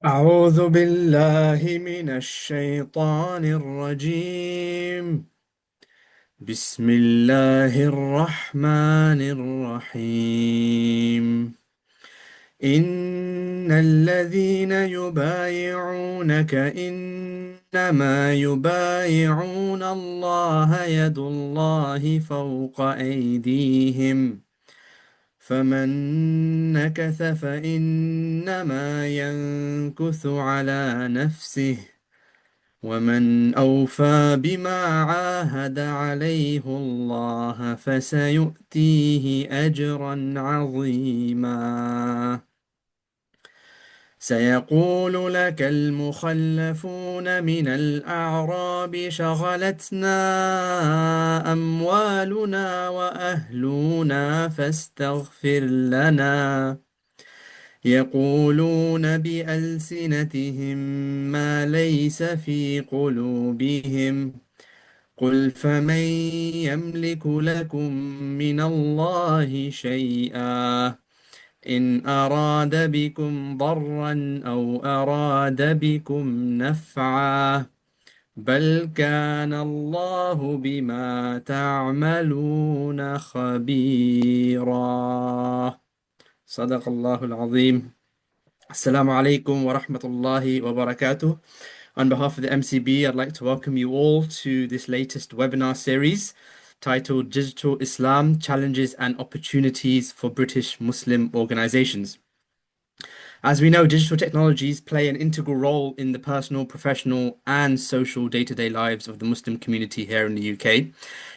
أعوذ بالله من الشيطان الرجيم. بسم الله الرحمن الرحيم. إن الذين يبايعونك إنما يبايعون الله يد الله فوق أيديهم فمن نكث فإنما ينكث على نفسه ومن أوفى بما عاهد عليه الله فسيؤتيه أجرا عظيما. سيقول لك المخلفون من الأعراب شغلتنا أموالنا وأهلنا فاستغفر لنا. يقولون بألسنتهم ما ليس في قلوبهم قل فمن يملك لكم من الله شيئا إن أراد بكم ضرا أو أراد بكم نفعا بل كان الله بما تعملون خبيرا. صدق الله العظيم. Assalamu alaikum wa rahmatullahi wa barakatuh. On behalf of the MCB, I'd like to welcome you all to this latest webinar series titled Digital Islam Challenges and Opportunities for British Muslim Organizations. As we know, digital technologies play an integral role in the personal, professional, and social day-to-day lives of the Muslim community here in the UK.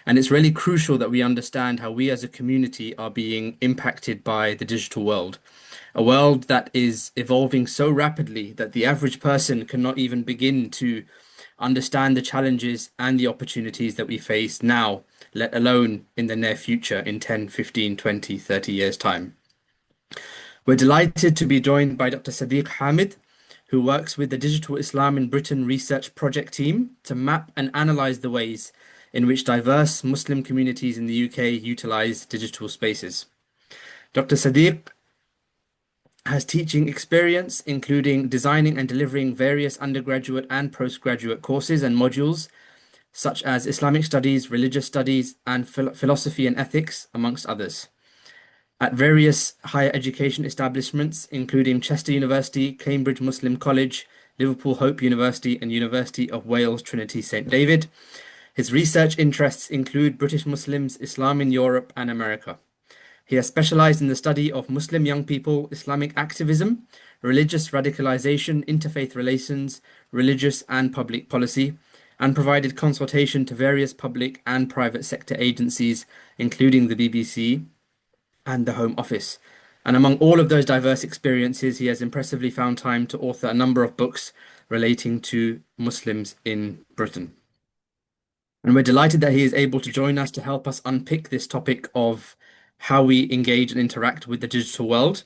And it's really crucial that we understand how we as a community are being impacted by the digital world. A world that is evolving so rapidly that the average person cannot even begin to understand the challenges and the opportunities that we face now, let alone in the near future in 10, 15, 20, 30 years' time. We're delighted to be joined by Dr. Sadiq Hamid, who works with the Digital Islam in Britain Research Project team to map and analyze the ways in which diverse Muslim communities in the UK utilize digital spaces. Dr. Sadiq has teaching experience, including designing and delivering various undergraduate and postgraduate courses and modules, such as Islamic studies, religious studies, and philosophy and ethics, amongst others, at various higher education establishments, including Chester University, Cambridge Muslim College, Liverpool Hope University, and University of Wales Trinity St. David. His research interests include British Muslims, Islam in Europe, and America. He has specialized in the study of Muslim young people, Islamic activism, religious radicalization, interfaith relations, religious and public policy, and provided consultation to various public and private sector agencies, including the BBC and the Home Office. And among all of those diverse experiences, he has impressively found time to author a number of books relating to Muslims in Britain. And we're delighted that he is able to join us to help us unpick this topic of how we engage and interact with the digital world.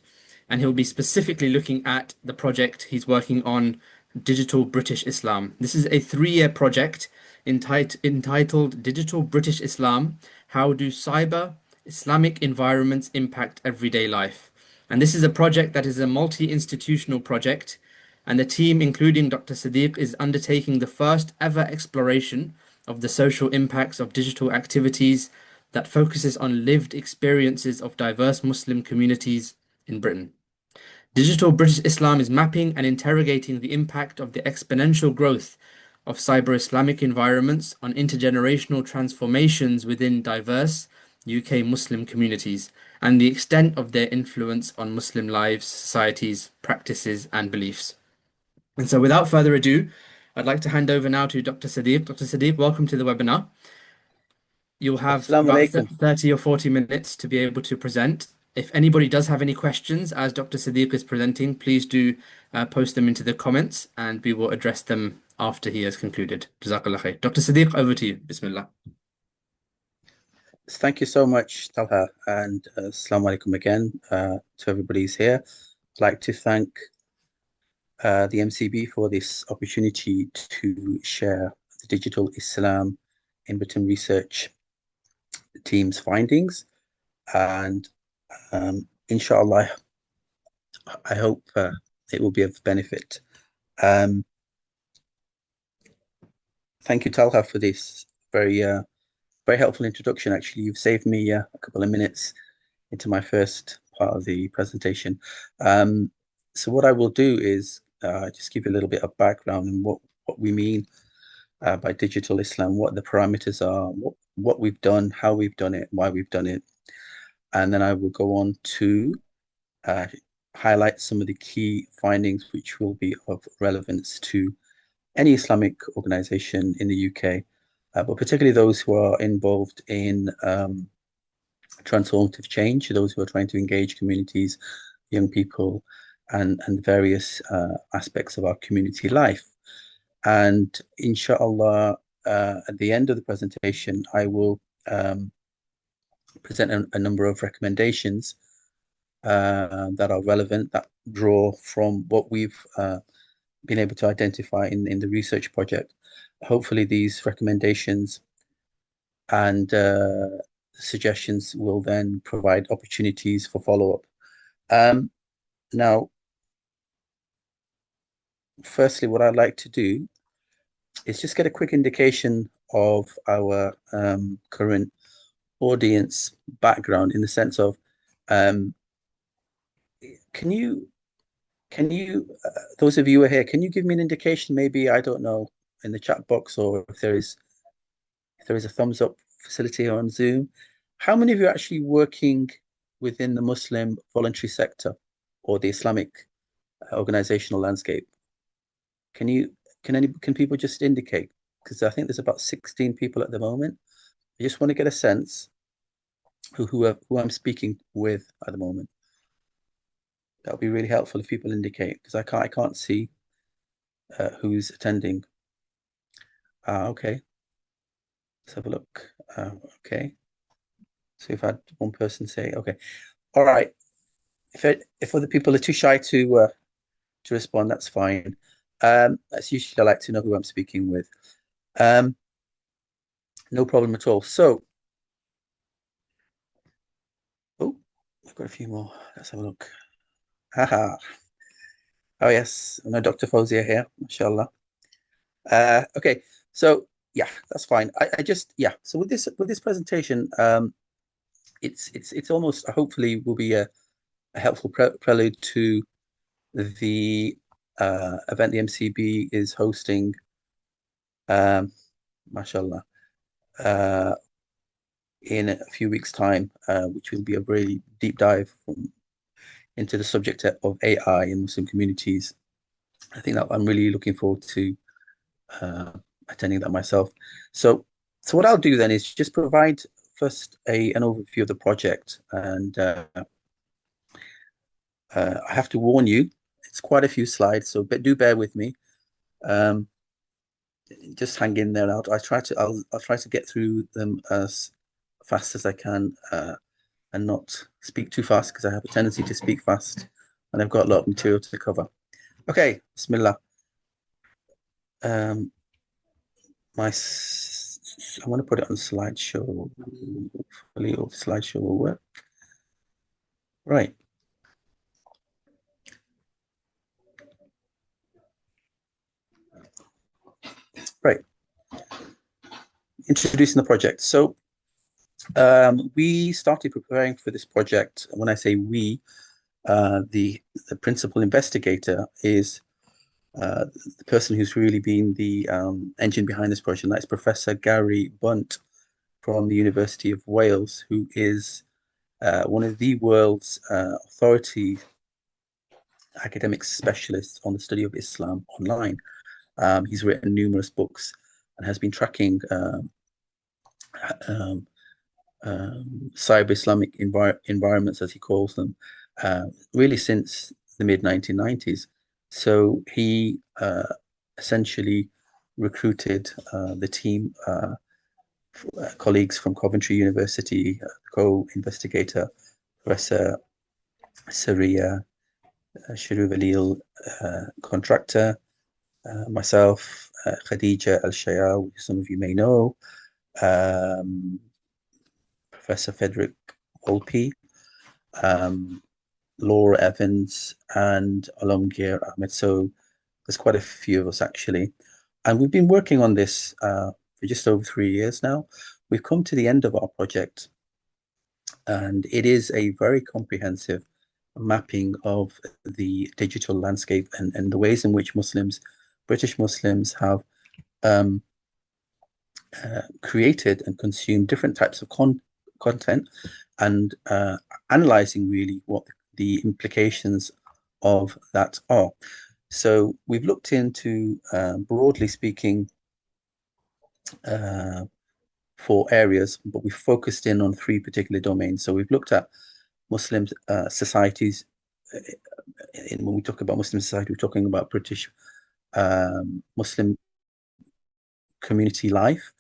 And he'll be specifically looking at the project he's working on, Digital British Islam. This is a 3-year project entitled Digital British Islam: How Do Cyber Islamic Environments Impact Everyday Life? And this is a project that is a multi-institutional project, and the team, including Dr. Sadiq, is undertaking the first ever exploration of the social impacts of digital activities that focuses on lived experiences of diverse Muslim communities in Britain. Digital British Islam is mapping and interrogating the impact of the exponential growth of cyber Islamic environments on intergenerational transformations within diverse UK Muslim communities and the extent of their influence on Muslim lives, societies, practices, and beliefs. And so, without further ado, I'd like to hand over now to Dr. Sadiq. Dr. Sadiq, welcome to the webinar. You'll have Assalamu about alaikum. 30 or 40 minutes to be able to present. If anybody does have any questions as Dr. Sadiq is presenting, please do post them into the comments and we will address them after he has concluded. Jazakallah khair. Dr. Sadiq, over to you. Bismillah. Thank you so much, Talha, and Assalamu alaikum again to everybody who's here. I'd like to thank the MCB for this opportunity to share the Digital Islam in Britain Research team's findings. And inshallah, I hope it will be of benefit Um, thank you, Talha, for this very helpful introduction. Actually, you've saved me a couple of minutes into my first part of the presentation. So what I will do is just give you a little bit of background on what we mean by digital Islam, what the parameters are, what we've done, how we've done it, why we've done it. And then I will go on to uh, highlight some of the key findings which will be of relevance to any Islamic organization in the UK, but particularly those who are involved in transformative change, those who are trying to engage communities, young people, and various aspects of our community life. And inshallah, at the end of the presentation, I will present a number of recommendations that are relevant, that draw from what we've been able to identify in the research project. Hopefully, these recommendations and suggestions will then provide opportunities for follow-up. Now, firstly, what I'd like to do is just get a quick indication of our current audience background in the sense of um, can you those of you who are here, can you give me an indication, maybe, I don't know, in the chat box, or if there is a thumbs up facility on Zoom, how many of you are actually working within the Muslim voluntary sector or the Islamic organizational landscape? Can people just indicate? Because I think there's about 16 people at the moment. I just want to get a sense who I'm speaking with at the moment. That would be really helpful if people indicate, because I can't see who's attending. Okay. Let's have a look. Okay. So we've had one person say, okay. All right. If other people are too shy to respond, that's fine. That's usually I like to know who I'm speaking with. No problem at all. So, oh, I've got a few more. Let's have a look. Haha. Oh yes, I know Dr. Fozia here, mashallah. Okay, so yeah, that's fine. I just yeah. So with this presentation, it's almost hopefully will be a helpful prelude to the event the MCB is hosting, mashallah, uh, in a few weeks' time, which will be a really deep dive into the subject of AI in Muslim communities. I think that I'm really looking forward to attending that myself. So what I'll do then is just provide first an overview of the project, and I have to warn you, it's quite a few slides, so do bear with me. Um, just hang in there. I'll try to get through them as fast as I can, and not speak too fast, because I have a tendency to speak fast and I've got a lot of material to cover. Okay, Bismillah. Um, I want to put it on slideshow. Hopefully, slideshow will work. Right. Right. Introducing the project. So we started preparing for this project. When I say we, the principal investigator is the person who's really been the engine behind this project. And that's Professor Gary Bunt from the University of Wales, who is one of the world's authority academic specialists on the study of Islam online. He's written numerous books and has been tracking um, cyber Islamic environments, as he calls them, really since the mid 1990s. So he essentially recruited the team, colleagues from Coventry University, co-investigator, Professor Saria Shiruvaliil, contractor, myself, Khadija Al Shayal, who some of you may know, Professor Frederick Volpe, Laura Evans, and Alomgir Ahmed. So There's quite a few of us actually, and we've been working on this for just over 3 years now. We've come to the end of our project, and it is a very comprehensive mapping of the digital landscape and the ways in which Muslims, British Muslims, have um, created and consumed different types of content, and analyzing really what the implications of that are. So we've looked into, broadly speaking, uh, 4 areas, but we focused in on 3 particular domains. So we've looked at Muslim societies. When we talk about Muslim society, we're talking about British Muslim community life,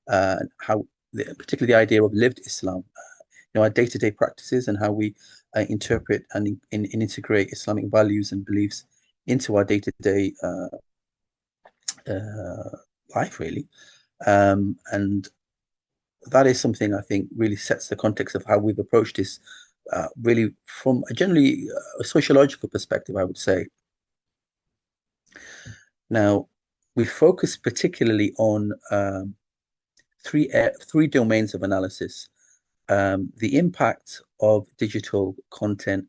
how particularly the idea of lived Islam, our day-to-day practices and how we interpret and integrate Islamic values and beliefs into our day-to-day life, really. And that is something I think really sets the context of how we've approached this, really from a generally a sociological perspective, I would say. Now, we focus particularly on three domains of analysis. The impact of digital content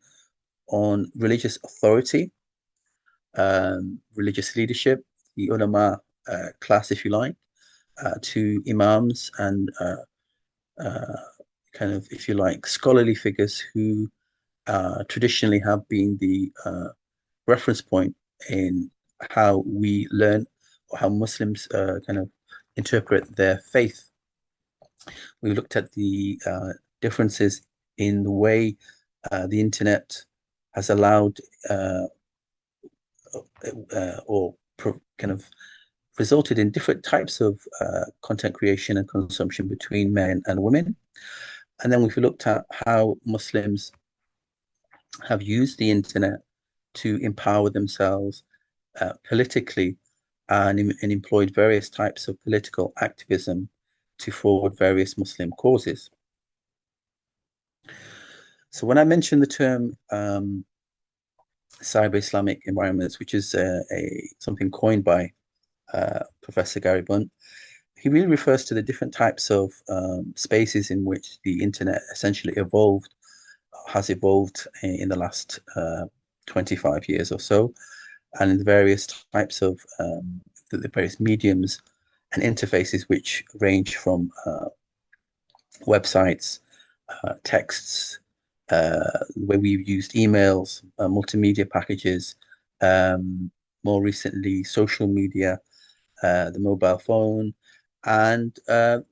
on religious authority, religious leadership, the ulama class, if you like, to imams and kind of, if you like, scholarly figures who traditionally have been the reference point in how we learn or how Muslims kind of interpret their faith. We looked at the differences in the way the internet has allowed or kind of resulted in different types of content creation and consumption between men and women. And then we've looked at how Muslims have used the internet to empower themselves politically, and employed various types of political activism to forward various Muslim causes. So when I mentioned the term cyber Islamic environments, which is something coined by Professor Gary Bunt, he really refers to the different types of spaces in which the internet essentially has evolved in the last 25 years or so, and in the various types of the various mediums and interfaces, which range from websites, texts, where we've used emails, multimedia packages, more recently social media, the mobile phone, and I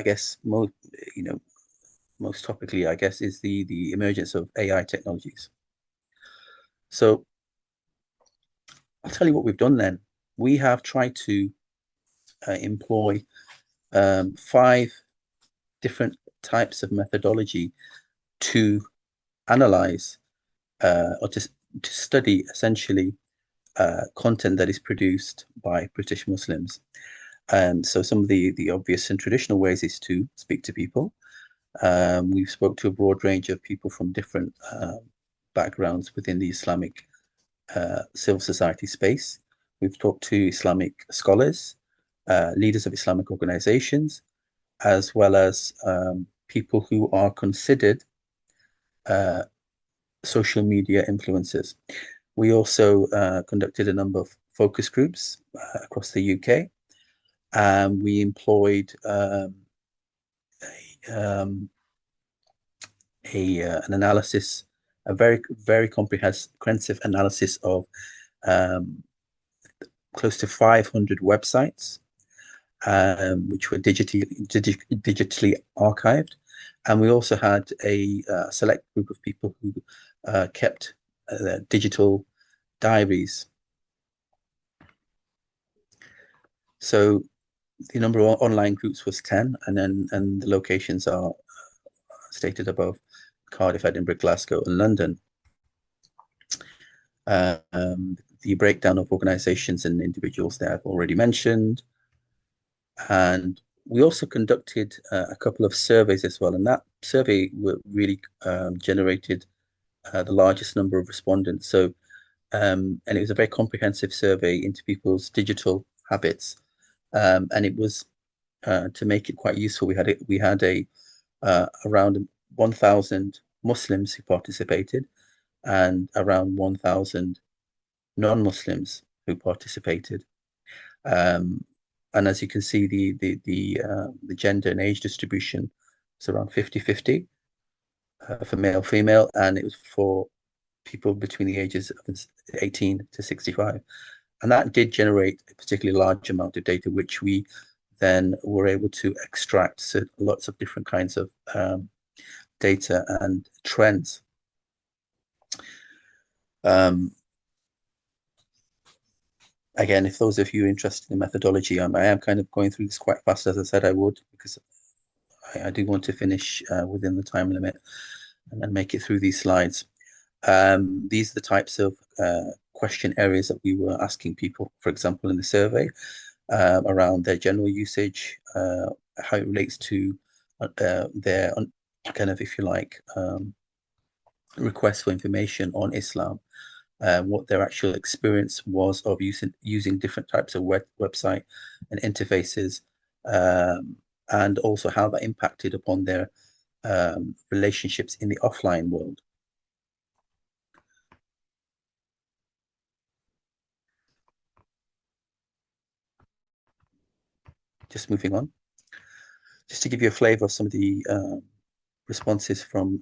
guess most topically, I guess, is the emergence of AI technologies. So I'll tell you what we've done then. We have tried to employ 5 different types of methodology to analyze or to study essentially content that is produced by British Muslims. So some of the obvious and traditional ways is to speak to people. We've spoke to a broad range of people from different backgrounds within the Islamic civil society space. We've talked to Islamic scholars, leaders of Islamic organizations, as well as people who are considered social media influencers. We also conducted a number of focus groups across the UK, and we employed an analysis, a very, very comprehensive analysis of close to 500 websites, which were digitally archived. And we also had a select group of people who kept digital diaries. So the number of online groups was 10, and the locations are stated above: Cardiff, Edinburgh, Glasgow, and London. The breakdown of organizations and individuals there I've already mentioned. And we also conducted a couple of surveys as well, and that survey really generated the largest number of respondents. So and it was a very comprehensive survey into people's digital habits. And it was to make it quite useful. We had around 1,000 Muslims who participated, and around 1,000 non-Muslims who participated. And as you can see, the gender and age distribution is around 50-50 for male, female, and it was for people between the ages of 18 to 65. And that did generate a particularly large amount of data, which we then were able to extract lots of different kinds of data and trends. Again, if those of you are interested in methodology, I am kind of going through this quite fast, as I said I would, because I do want to finish within the time limit and then make it through these slides. These are the types of question areas that we were asking people, for example, in the survey, around their general usage, how it relates to their kind of, if you like, requests for information on Islam, what their actual experience was of using different types of website and interfaces, and also how that impacted upon their relationships in the offline world. Just moving on. Just to give you a flavor of some of the responses from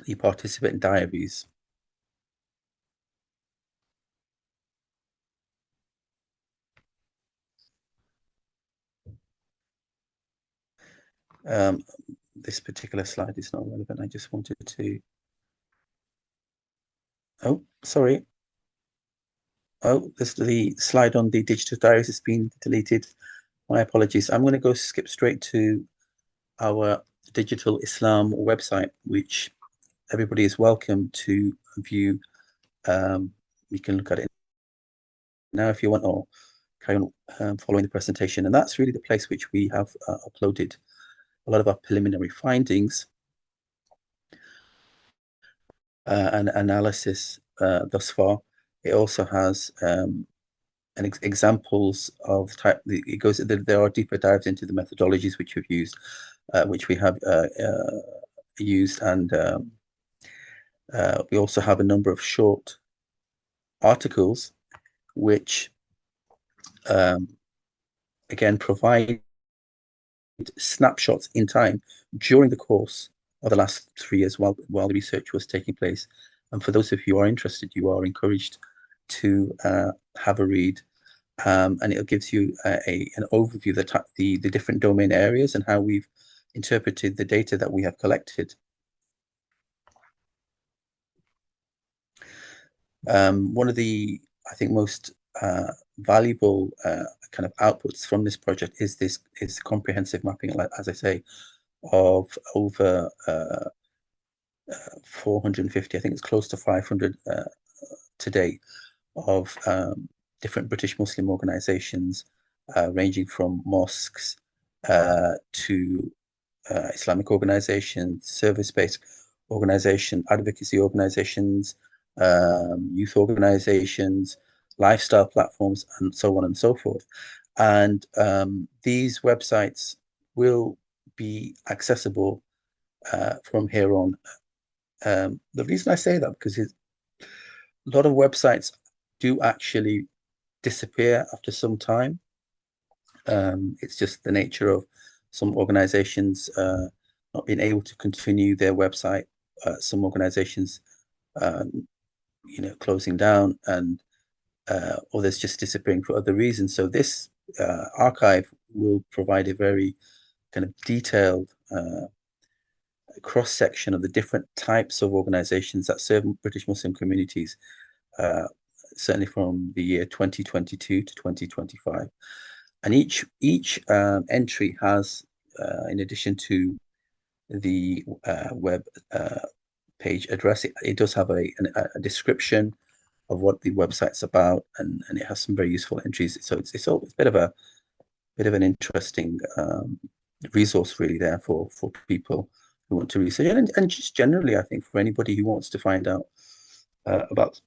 the participant diaries. This particular slide is not relevant. I just wanted to. Oh, sorry. Oh, the slide on the digital diaries has been deleted. My apologies. I'm going to skip straight to our Digital Islam website, which everybody is welcome to view. You can look at it now if you want, or carry on following the presentation. And that's really the place which we have uploaded a lot of our preliminary findings and analysis thus far. It also has examples of type. It goes. There are deeper dives into the methodologies which we've used, which we have used, and we also have a number of short articles, which again provide snapshots in time during the course of the last 3 years while the research was taking place. And for those of you who are interested, you are encouraged to have a read, and it gives you an overview of the different domain areas and how we've interpreted the data that we have collected. One of the, I think, most valuable kind of outputs from this project is comprehensive mapping, as I say, of over 450, I think it's close to 500 today, of different British Muslim organizations, ranging from mosques to Islamic organizations, service-based organizations, advocacy organizations, youth organizations, lifestyle platforms, and so on and so forth. And these websites will be accessible from here on. The reason I say that, because a lot of websites do actually disappear after some time. It's just the nature of some organizations not being able to continue their website. Some organizations, closing down, and others just disappearing for other reasons. So this archive will provide a very kind of detailed cross-section of the different types of organizations that serve British Muslim communities, certainly from the year 2022 to 2025. And each entry has, in addition to the web page address, it does have a description of what the website's about, and it has some very useful entries. So it's a bit of an interesting resource really there for people who want to research, and just generally, I think, for anybody who wants to find out about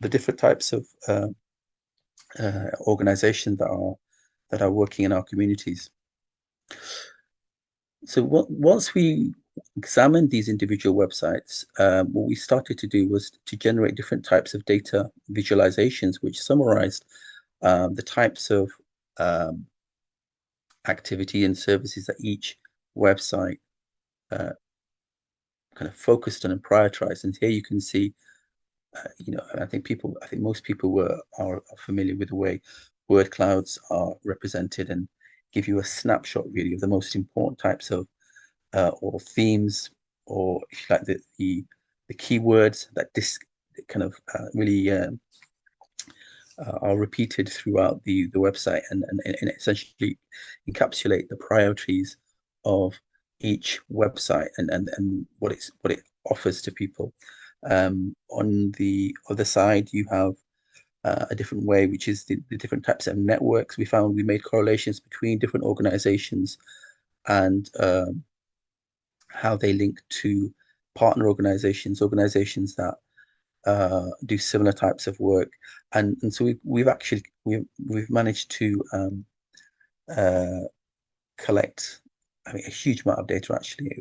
the different types of organizations that are working in our communities. So once we examined these individual websites, what we started to do was to generate different types of data visualizations, which summarized the types of activity and services that each website kind of focused on and prioritized. And here you can see, I think most people are familiar with the way word clouds are represented and give you a snapshot really of the most important types of or themes, or if you like the keywords that this kind of really are repeated throughout the website and essentially encapsulate the priorities of each website and what it offers to people. On the other side, you have a different way, which is the different types of networks. We made correlations between different organizations and how they link to partner organizations that do similar types of work, and so we've managed to collect, I mean, a huge amount of data actually.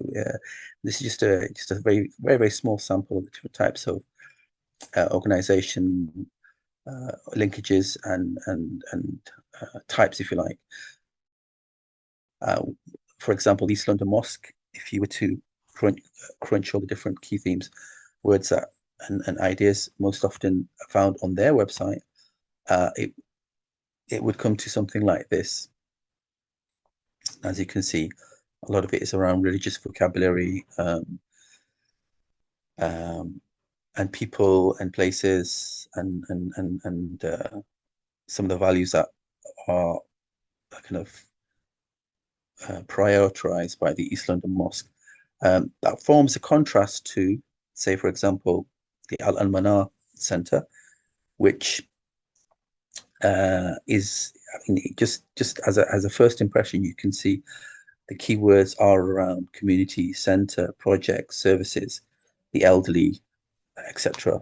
This is just a very very very small sample of the different types of organization linkages and types, if you like. For example, East London Mosque, if you were to crunch all the different key themes, words that and ideas most often found on their website, it would come to something like this. As you can see, a lot of it is around religious vocabulary, and people and places and some of the values that are kind of prioritized by the East London Mosque. That forms a contrast to, say, for example, the Al Manar Center, which is, I mean, just as a first impression, you can see the keywords are around community center, projects, services, the elderly, etc.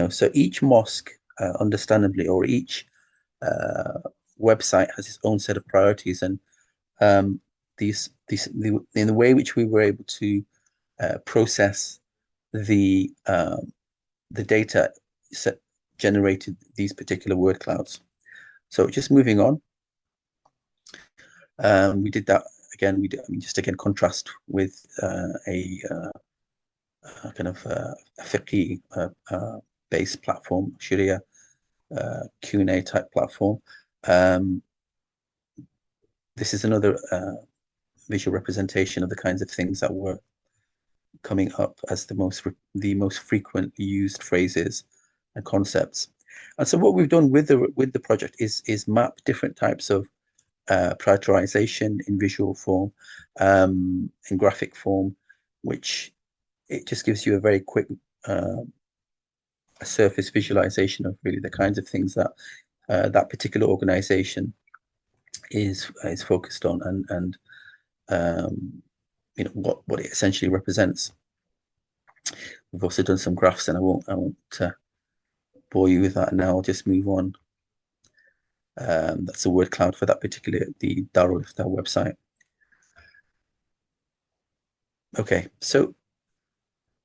So each mosque, understandably, or each website has its own set of priorities, and in the way which we were able to process the data set generated these particular word clouds. So just moving on, we did that again. Just again contrast with a kind of a fiqh based platform, Sharia Q&A type platform. This is another visual representation of the kinds of things that were coming up as the most frequently used phrases and concepts. And so what we've done with the project is map different types of prioritization in visual form, in graphic form, which it just gives you a very quick surface visualization of really the kinds of things that that particular organization is focused on, and what it essentially represents. We've also done some graphs, and I won't bore you with that now. I'll just move on. That's a word cloud for that particular, the Darul Ifta website. Okay, so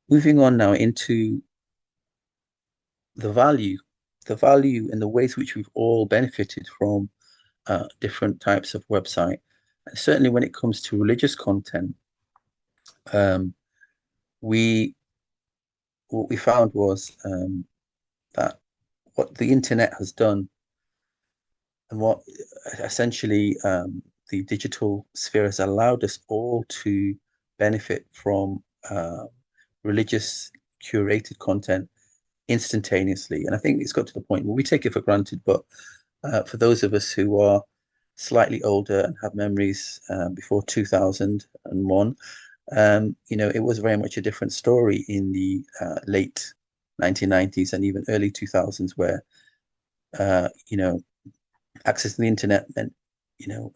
moving on now into the value and the ways which we've all benefited from different types of website. And certainly when it comes to religious content, what we found was that what the internet has done, and what essentially the digital sphere has allowed us all to benefit from religious curated content instantaneously. And I think it's got to the point where we take it for granted, but for those of us who are slightly older and have memories before 2001, it was very much a different story in the late 1990s and even early 2000s, where access to the internet meant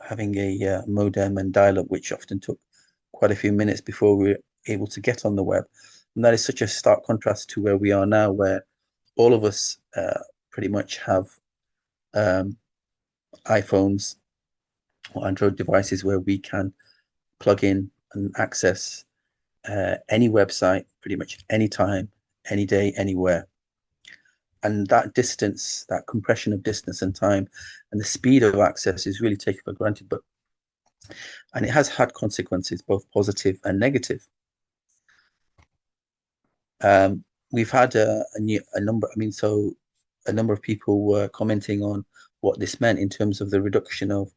having a modem and dial-up, which often took quite a few minutes before we were able to get on the web. And that is such a stark contrast to where we are now, where all of us pretty much have um, iPhones or Android devices where we can plug in and access any website pretty much anytime, any day, anywhere. And that distance, that compression of distance and time, and the speed of access is really taken for granted. And it has had consequences, both positive and negative. We've had a number. I mean, so a number of people were commenting on what this meant in terms of the reduction of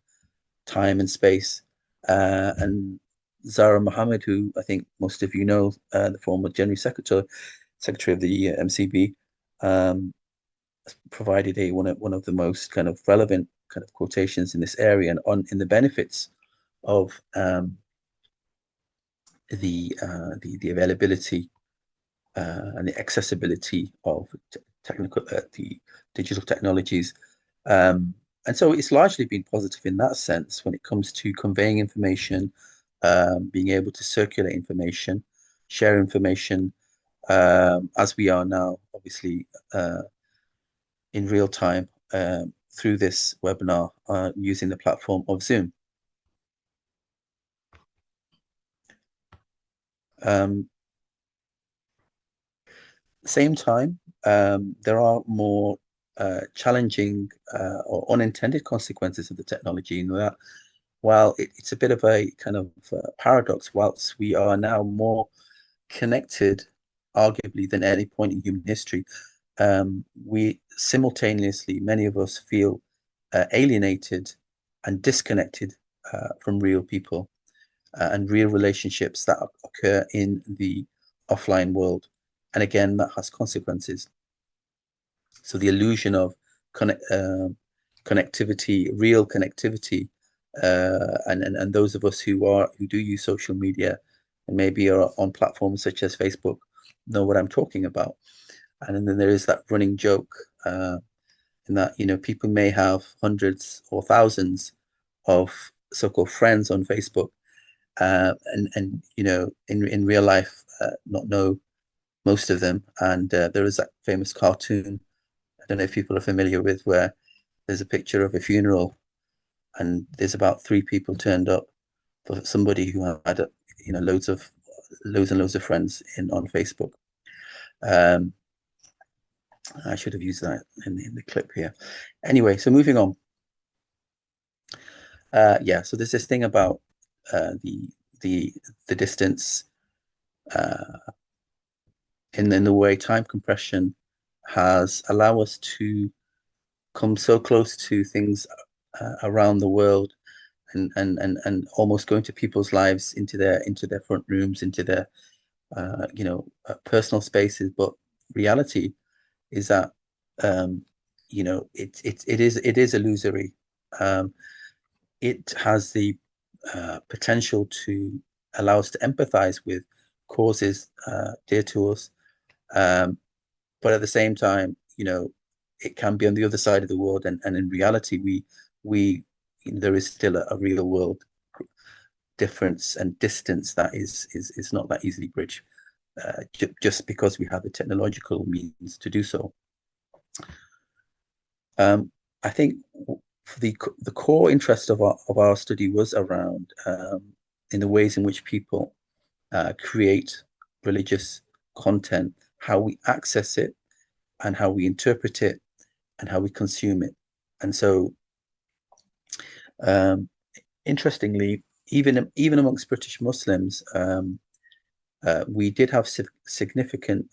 time and space. And Zara Mohammed, who I think most of you know, the former General Secretary of the MCB, um, provided one of the most kind of relevant kind of quotations in this area and on in the benefits of the availability and the accessibility of the digital technologies. And so it's largely been positive in that sense when it comes to conveying information, being able to circulate information, share information, as we are now, obviously, in real time through this webinar using the platform of Zoom. Same time, there are more challenging or unintended consequences of the technology in that while it's a bit of a kind of paradox, whilst we are now more connected, arguably, than any point in human history, we simultaneously, many of us feel alienated and disconnected from real people and real relationships that occur in the offline world. And again, that has consequences. So the illusion of connectivity, real connectivity, and those of us who do use social media and maybe are on platforms such as Facebook know what I'm talking about. And then there is that running joke in that people may have hundreds or thousands of so-called friends on Facebook, and in real life not know most of them. And there is that famous cartoon, I don't know if people are familiar with, where there's a picture of a funeral and there's about 3 people turned up for somebody who had loads and loads of friends on Facebook. I should have used that in the clip here. Anyway, so moving on. Yeah, so there's this thing about the distance in the way time compression has allowed us to come so close to things around the world and almost go into people's lives, into their front rooms, into their personal spaces. But reality is that it is illusory. It has the potential to allow us to empathize with causes dear to us, but at the same time, it can be on the other side of the world, and in reality, there is still a real world difference and distance that is not that easily bridged, just because we have the technological means to do so. I think the core interest of our study was around in the ways in which people create religious content, how we access it, and how we interpret it, and how we consume it. And so, interestingly, even amongst British Muslims, we did have significant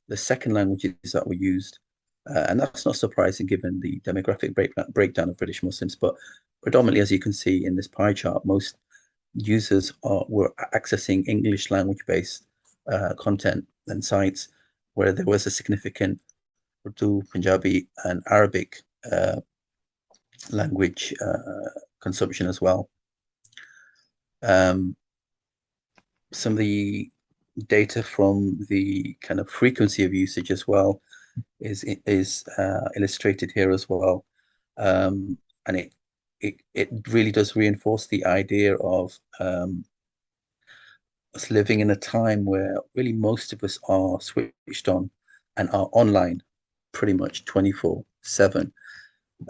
the second languages that were used, and that's not surprising given the demographic breakdown of British Muslims. But predominantly, as you can see in this pie chart, most users were accessing English language-based content and sites, where there was a significant Urdu, Punjabi, and Arabic language consumption as well. Some of the data from the kind of frequency of usage as well is illustrated here as well, and it really does reinforce the idea of us living in a time where really most of us are switched on and are online pretty much 24/7.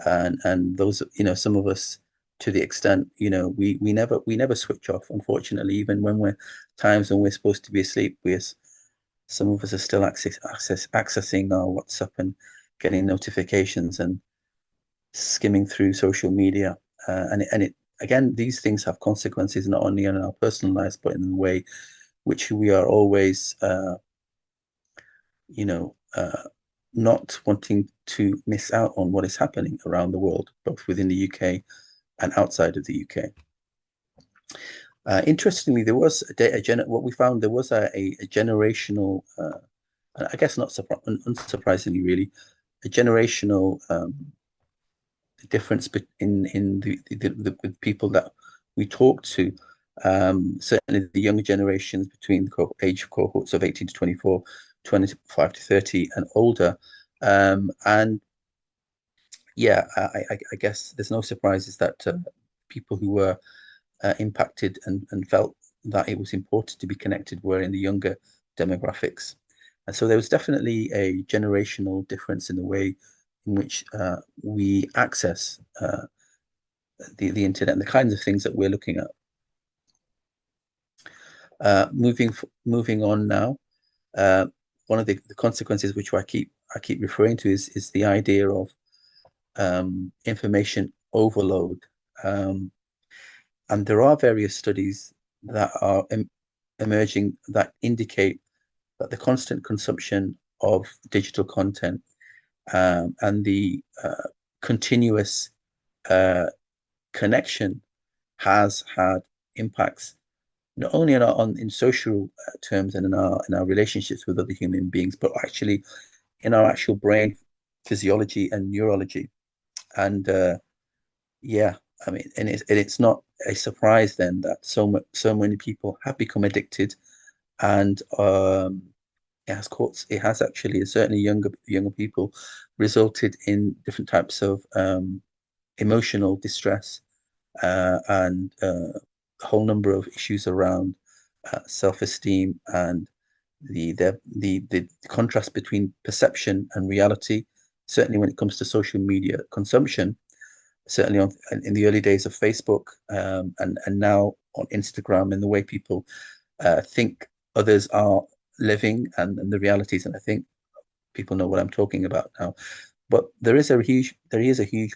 And those, some of us, to the extent, we never switch off, unfortunately, even when we're times when we're supposed to be asleep. Some of us are still accessing our WhatsApp and getting notifications and skimming through social media. And it again, these things have consequences not only in our personal lives, but in the way which we are always, you know, not wanting to miss out on what is happening around the world, both within the UK and outside of the UK. Interestingly, there was what we found. There was a generational, and I guess not unsurprisingly, really, a generational difference in the people that we talk to. Certainly, the younger generations between the age cohorts of 18 to 24, 25 to 30, and older. And yeah, I guess there's no surprises that people who were impacted and felt that it was important to be connected were in the younger demographics. And so there was definitely a generational difference in the way in which we access the internet and the kinds of things that we're looking at. Moving on now, one of the consequences which I keep referring to is the idea of information overload. And there are various studies that are emerging that indicate that the constant consumption of digital content and the continuous connection has had impacts not only in social terms and in our relationships with other human beings, but actually in our actual brain physiology and neurology. And yeah, I mean, and it's not a surprise then that so many people have become addicted, and it has actually, certainly younger people, resulted in different types of emotional distress and a whole number of issues around self-esteem and the contrast between perception and reality. Certainly, when it comes to social media consumption, certainly in the early days of Facebook, and now on Instagram, and the way people think others are living and the realities. And I think people know what I'm talking about now. But there is a huge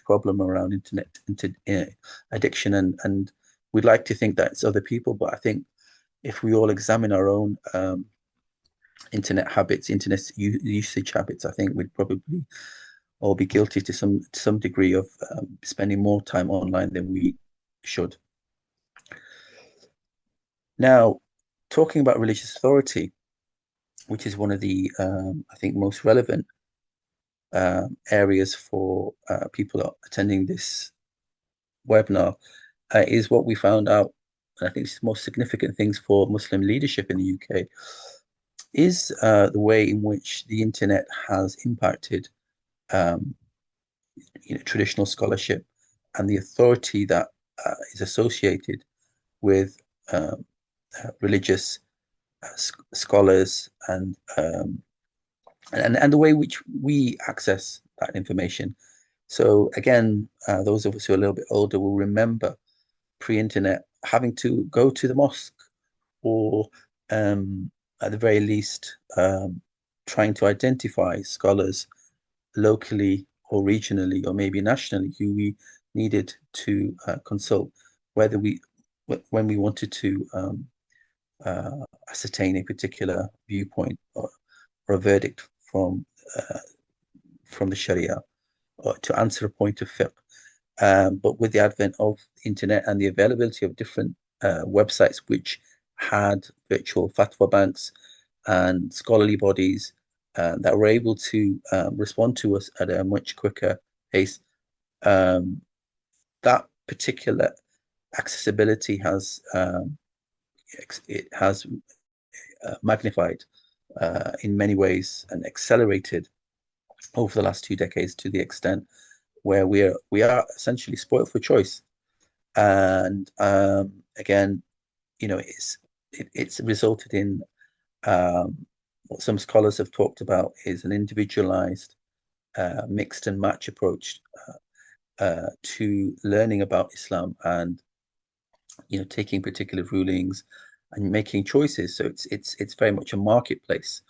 problem around addiction, and we'd like to think that it's other people, but I think if we all examine our own internet habits, internet usage habits, I think we'd probably all be guilty to some degree of spending more time online than we should. Now, talking about religious authority, which is one of the I think most relevant areas for people attending this webinar, is what we found out. And I think it's the most significant things for Muslim leadership in the UK is the way in which the internet has impacted traditional scholarship and the authority that is associated with religious scholars and the way which we access that information. So again, those of us who are a little bit older will remember pre-internet having to go to the mosque, or at the very least trying to identify scholars locally or regionally or maybe nationally who we needed to consult, when we wanted to ascertain a particular viewpoint or a verdict from the Sharia, or to answer a point of fiqh. But with the advent of the internet and the availability of different websites which had virtual fatwa banks and scholarly bodies that were able to respond to us at a much quicker pace, that particular accessibility has magnified in many ways and accelerated over the last 2 decades, to the extent where we are essentially spoiled for choice. And again, it's resulted in what some scholars have talked about is an individualized, mixed and match approach to learning about Islam, and taking particular rulings and making choices. So it's very much a marketplace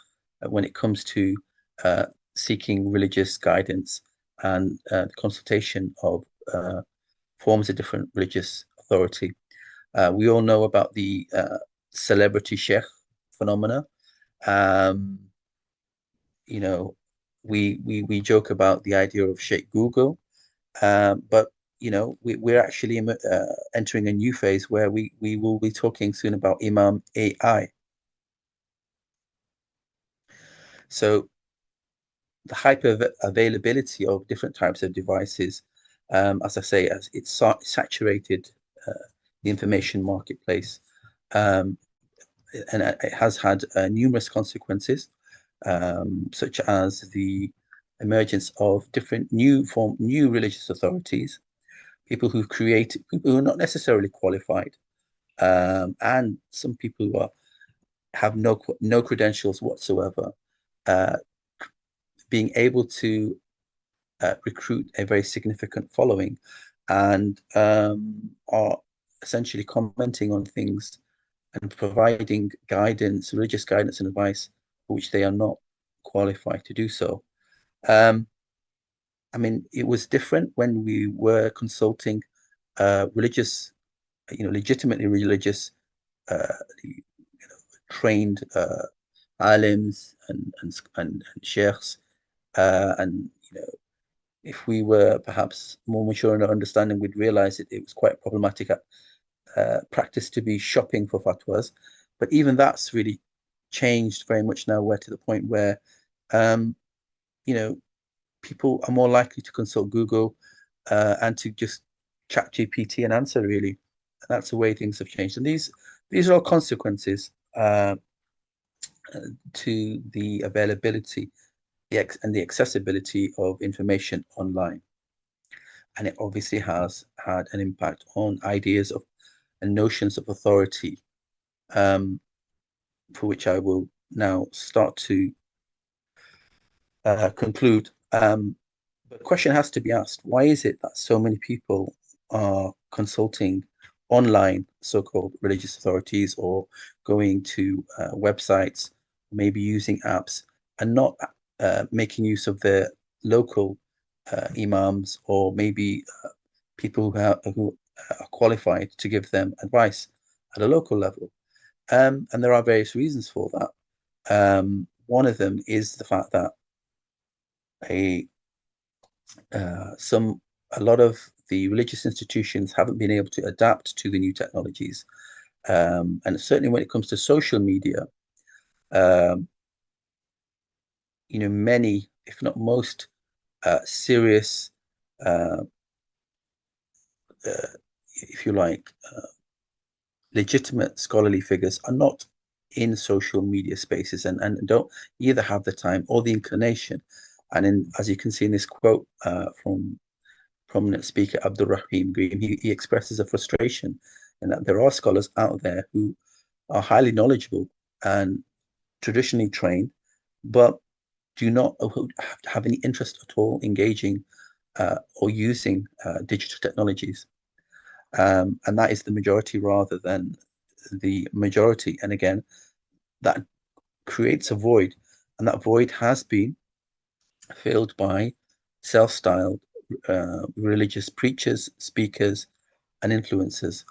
when it comes to seeking religious guidance and the consultation of forms of different religious authority. We all know about the celebrity sheikh phenomena. Um, you know, we joke about the idea of Sheikh Google, but we're actually entering a new phase where we will be talking soon about Imam AI. So the hyper availability of different types of devices, as I say, as it's saturated uh, the information marketplace, um, and it has had numerous consequences, such as the emergence of different new religious authorities, people who are not necessarily qualified, and some people who have no credentials whatsoever, uh, being able to recruit a very significant following, and are essentially commenting on things and providing guidance, religious guidance and advice, for which they are not qualified to do so. Um, I mean, it was different when we were consulting religious, legitimately religious, uh, trained alims and sheikhs, and if we were perhaps more mature in our understanding, we'd realize it was quite problematic practice to be shopping for fatwas. But even that's really changed very much now. We're to the point where, um, you know, people are more likely to consult Google and to just chat GPT and answer really. And that's the way things have changed. And these are all consequences to the availability and the accessibility of information online. And it obviously has had an impact on ideas of and notions of authority, um, for which I will now start to conclude. The question has to be asked, why is it that so many people are consulting online so-called religious authorities, or going to websites, maybe using apps, and not making use of their local imams, or maybe people who are qualified to give them advice at a local level? And there are various reasons for that. One of them is the fact that a some a lot of the religious institutions haven't been able to adapt to the new technologies, and certainly when it comes to social media, um, many, if not most, serious, uh, uh, if you like, legitimate scholarly figures are not in social media spaces, and don't either have the time or the inclination. As you can see in this quote from prominent speaker Abdul Rahim Green, he expresses a frustration in that there are scholars out there who are highly knowledgeable and traditionally trained, but do not have any interest at all engaging or using digital technologies. And that is the majority rather than the majority. And again, that creates a void, and that void has been filled by self-styled religious preachers, speakers, and influencers.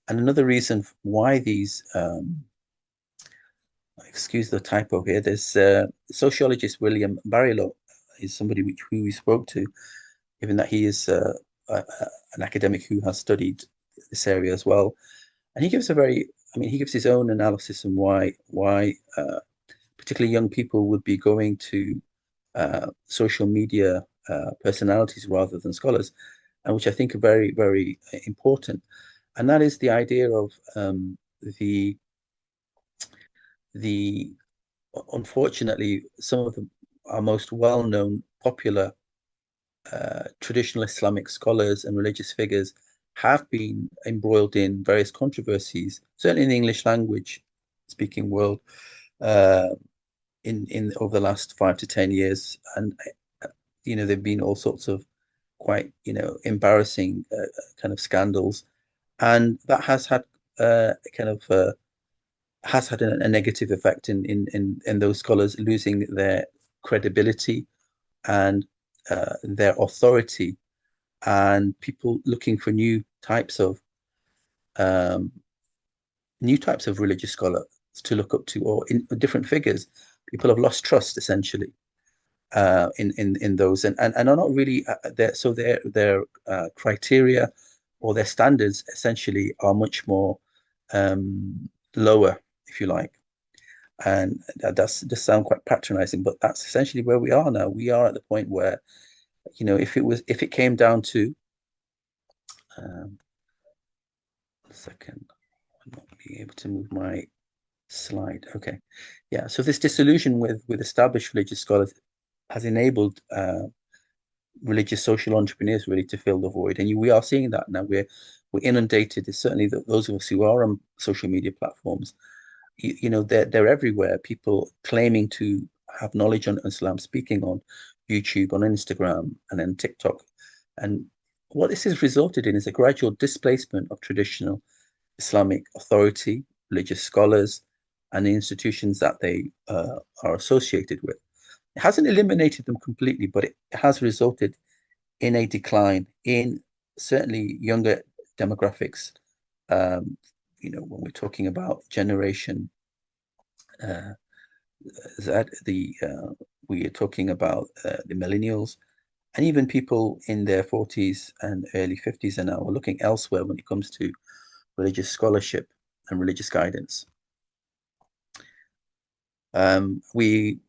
And another reason why these, excuse the typo here, there's sociologist William Barilo is somebody who we spoke to, given that he is an academic who has studied this area as well. And he gives he gives his own analysis on why particularly young people would be going to social media personalities rather than scholars, and which I think are very, very important. And that is the idea of the the unfortunately some of our most well-known, popular traditional Islamic scholars and religious figures have been embroiled in various controversies, certainly in the English language speaking world, uh, in over the last 5 to 10 years, and there've been all sorts of quite embarrassing kind of scandals, and that has had kind of has had a negative effect in those scholars losing their credibility and their authority, and people looking for um, new types of religious scholars to look up to, or in different figures. People have lost trust essentially in those, and are not really their criteria or their standards essentially are much more lower, if you like. And that does just sound quite patronizing, but that's essentially where we are now. We are at the point where, if it came down to, um, a second, I'm not being able to move my slide. Okay, yeah. So this disillusion with established religious scholars has enabled religious social entrepreneurs really to fill the void, and we are seeing that now. We're inundated. There's certainly those of us who are on social media platforms. They're everywhere. People claiming to have knowledge on Islam, speaking on YouTube, on Instagram, and then TikTok. And what this has resulted in is a gradual displacement of traditional Islamic authority, religious scholars, and the institutions that they are associated with. It hasn't eliminated them completely, but it has resulted in a decline in certainly younger demographics. Um, when we're talking about generation uh, Z, we are talking about the millennials, and even people in their 40s and early 50s are now looking elsewhere when it comes to religious scholarship and religious guidance. We,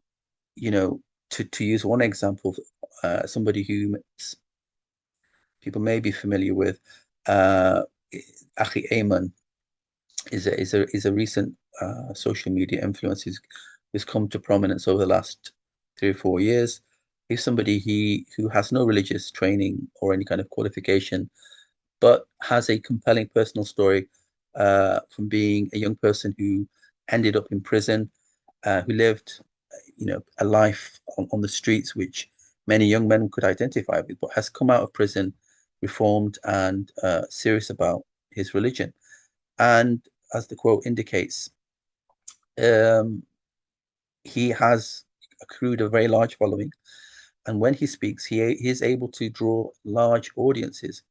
to use one example, somebody who people may be familiar with, Akhi Ayman is a recent social media influencer who's come to prominence over the last 3 or 4 years. He's somebody who has no religious training or any kind of qualification, but has a compelling personal story from being a young person who ended up in prison, who lived, a life on the streets, which many young men could identify with, but has come out of prison, reformed, and serious about his religion. And as the quote indicates, um, he has accrued a very large following. And when he speaks, he is able to draw large audiences,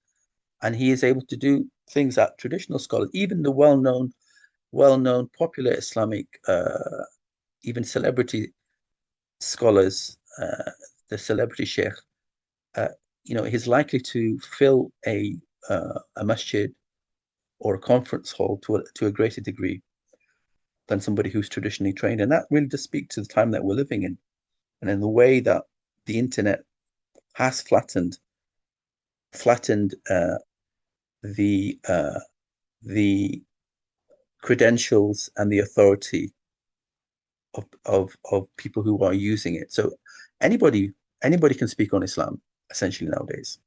and he is able to do things that traditional scholars, even the well-known popular Islamic, even celebrity scholars, the celebrity sheikh, uh, he's likely to fill a masjid or a conference hall to a greater degree than somebody who's traditionally trained. And that really does speak to the time that we're living in, and in the way that the internet has flattened the credentials and the authority of people who are using it. So anybody can speak on Islam essentially nowadays.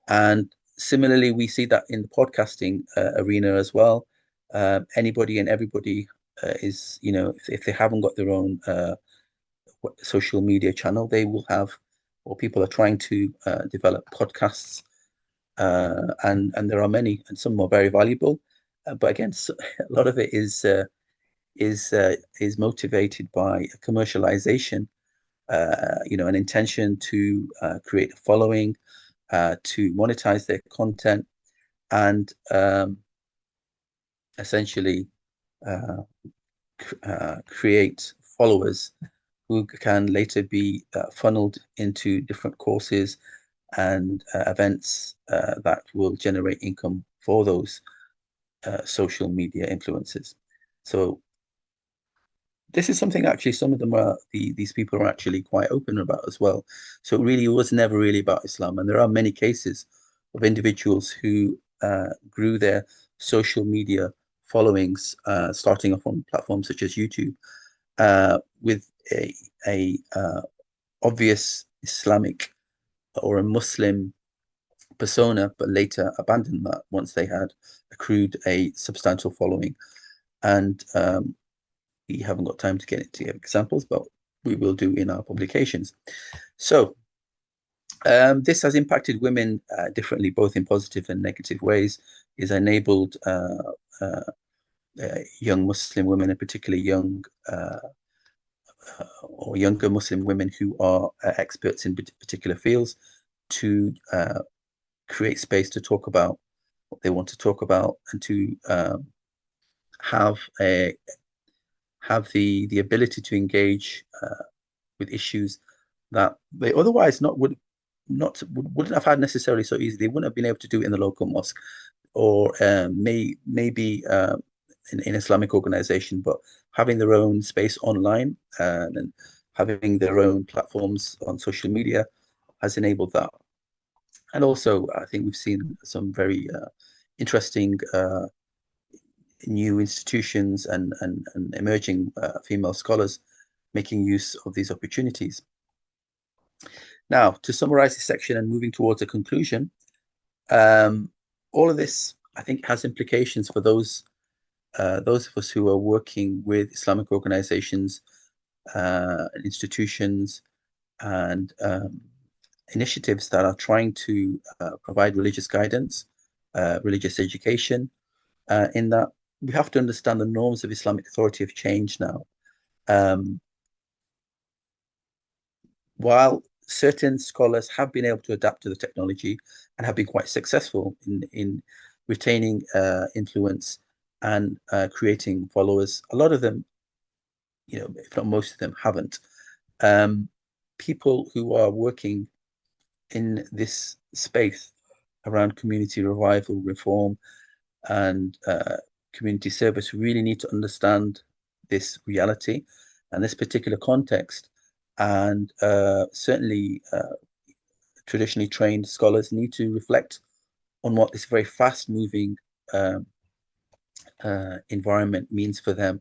And similarly, we see that in the podcasting arena as well. Anybody and everybody is, if they haven't got their own social media channel, they will have, or people are trying to develop podcasts, and there are many, and some are very valuable. But again, a lot of it is motivated by commercialization, an intention to create a following, to monetize their content, and essentially create followers who can later be funneled into different courses and events that will generate income for those social media influencers. So this is something actually some of them these people are actually quite open about as well. So it really was never really about Islam, and there are many cases of individuals who grew their social media followings, starting off on platforms such as YouTube, with a obvious Islamic or a Muslim persona, but later abandoned that once they had accrued a substantial following. And haven't got time to get into examples, but we will do in our publications. So this has impacted women differently, both in positive and negative ways. It's enabled young Muslim women, and particularly young or younger Muslim women who are experts in particular fields, to create space to talk about what they want to talk about, and to have the ability to engage with issues that they otherwise wouldn't have had necessarily so easy. They wouldn't have been able to do it in the local mosque, or maybe in Islamic organization, but having their own space online and having their own platforms on social media has enabled that. And also, I think we've seen some very interesting new institutions and emerging female scholars making use of these opportunities. Now, to summarize this section and moving towards a conclusion, all of this, I think, has implications for those of us who are working with Islamic organizations, institutions, and initiatives that are trying to provide religious guidance, religious education. In that, we have to understand the norms of Islamic authority have changed now. While certain scholars have been able to adapt to the technology and have been quite successful in retaining influence and creating followers, a lot of them, if not most of them, haven't. People who are working in this space around community revival, reform, and community service really need to understand this reality and this particular context. And certainly traditionally trained scholars need to reflect on what this very fast-moving environment means for them,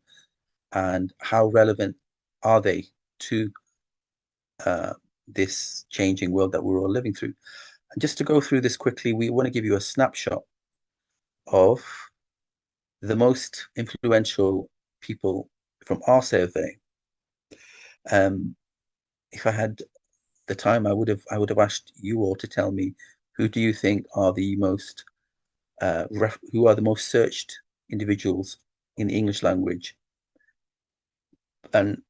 and how relevant are they to this changing world that we're all living through. And just to go through this quickly, we want to give you a snapshot of the most influential people from our survey. If I had the time, I would have asked you all to tell me, who do you think are the most who are the most searched individuals in the English language? And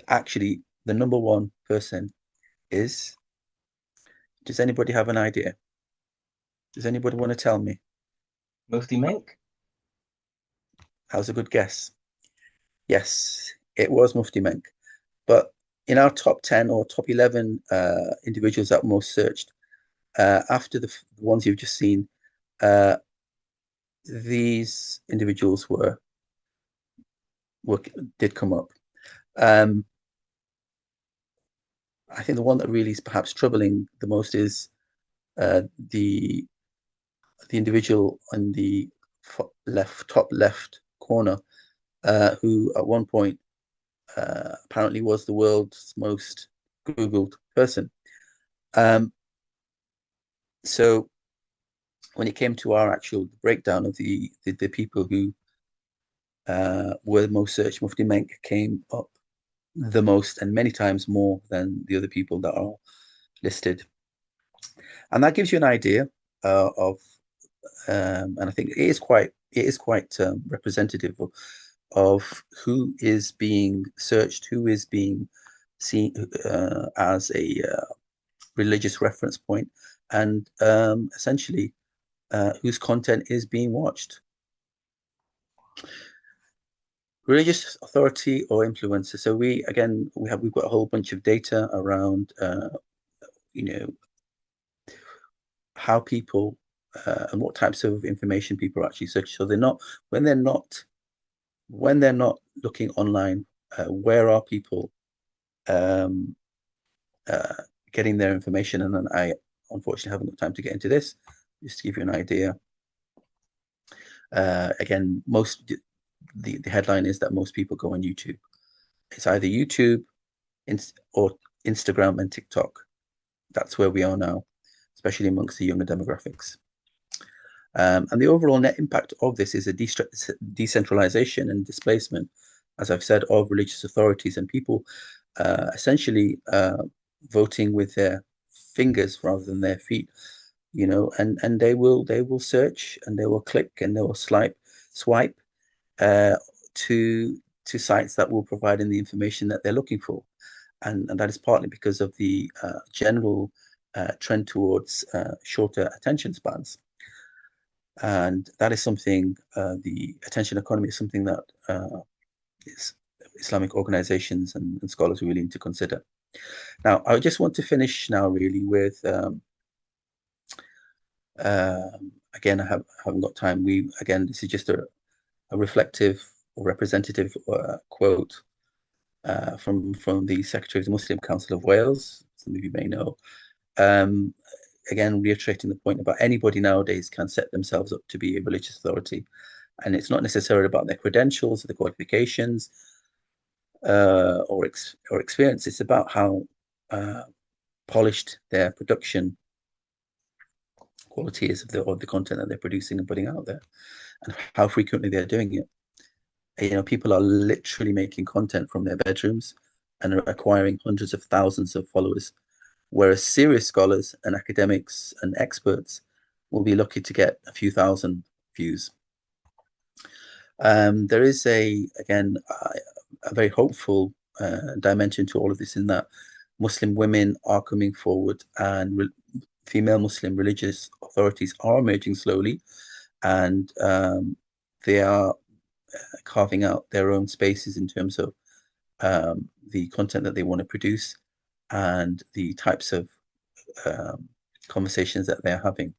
actually, the number one person is, does anybody have an idea? Does anybody want to tell me? Mufti Menk? How's a good guess? Yes, it was Mufti Menk. But in our top 10 or top 11 individuals that were most searched, after the ones you've just seen, these individuals did come up. I think the one that really is perhaps troubling the most is the individual in the top left corner, who at one point apparently was the world's most Googled person. So when it came to our actual breakdown of the people who were the most searched, Mufti Menk came up the most, and many times more than the other people that are listed. And that gives you an idea of, and I think it is quite representative of who is being searched, who is being seen as a religious reference point, and essentially whose content is being watched. Religious authority or influencer. So we've got a whole bunch of data around how people and what types of information people actually search. So when they're not looking online, where are people getting their information? And then I unfortunately haven't got time to get into this. Just to give you an idea. Again, the headline is that most people go on YouTube. It's either YouTube or Instagram and TikTok. That's where we are now, especially amongst the younger demographics. And the overall net impact of this is a decentralization and displacement as I've said, of religious authorities and people essentially voting with their fingers rather than their feet, and they will search and they will click and they will swipe uh, to sites that will provide them the information that they're looking for, and that is partly because of the general trend towards shorter attention spans. And that is something, the attention economy is something that Islamic organizations and scholars really need to consider. Now, I just want to finish now really with, again, haven't got time. This is just a reflective or representative quote from the Secretary of the Muslim Council of Wales, some of you may know. Again, reiterating the point about anybody nowadays can set themselves up to be a religious authority. And it's not necessarily about their credentials or the qualifications or experience. It's about how polished their production quality is of the content that they're producing and putting out there, and how frequently they're doing it. People are literally making content from their bedrooms and are acquiring hundreds of thousands of followers, whereas serious scholars and academics and experts will be lucky to get a few thousand views. There is a very hopeful dimension to all of this, in that Muslim women are coming forward, and female Muslim religious authorities are emerging slowly, and they are carving out their own spaces in terms of the content that they want to produce and the types of conversations that they're having.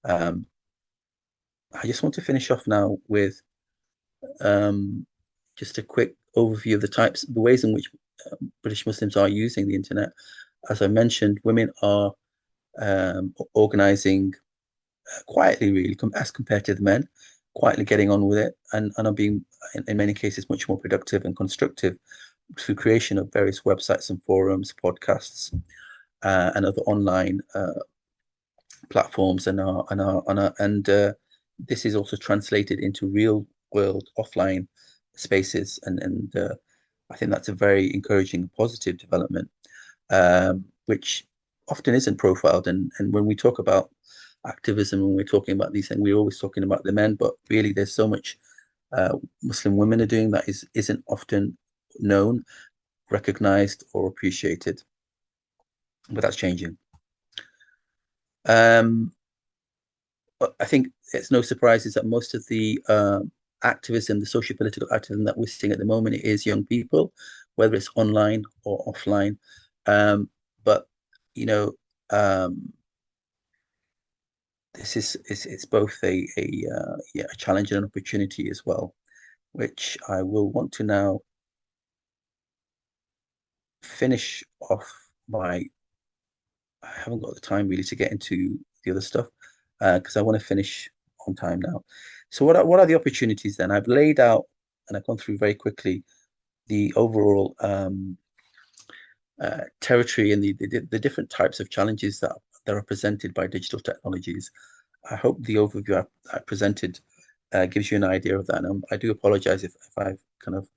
I just want to finish off now with just a quick overview of the ways in which British Muslims are using the internet. As I mentioned, women are organizing quietly, really, as compared to the men, quietly getting on with it, and are being, in many cases, much more productive and constructive through creation of various websites and forums, podcasts, and other online platforms, and this is also translated into real world offline spaces, and I think that's a very encouraging, positive development, which often isn't profiled. And when we talk about activism, when we're talking about these things, we're always talking about the men, but really there's so much Muslim women are doing that isn't often known, recognized, or appreciated. But that's changing. I think it's no surprises that most of the activism, the social political activism that we're seeing at the moment, is young people, whether it's online or offline. But this is it's both a challenge and an opportunity as well, which I will want to now finish off by. I haven't got the time really to get into the other stuff because I want to finish on time now. So what are the opportunities then? I've laid out, and I've gone through very quickly, the overall territory and the different types of challenges that are presented by digital technologies. I hope the overview I presented gives you an idea of that. And I do apologize if I've kind of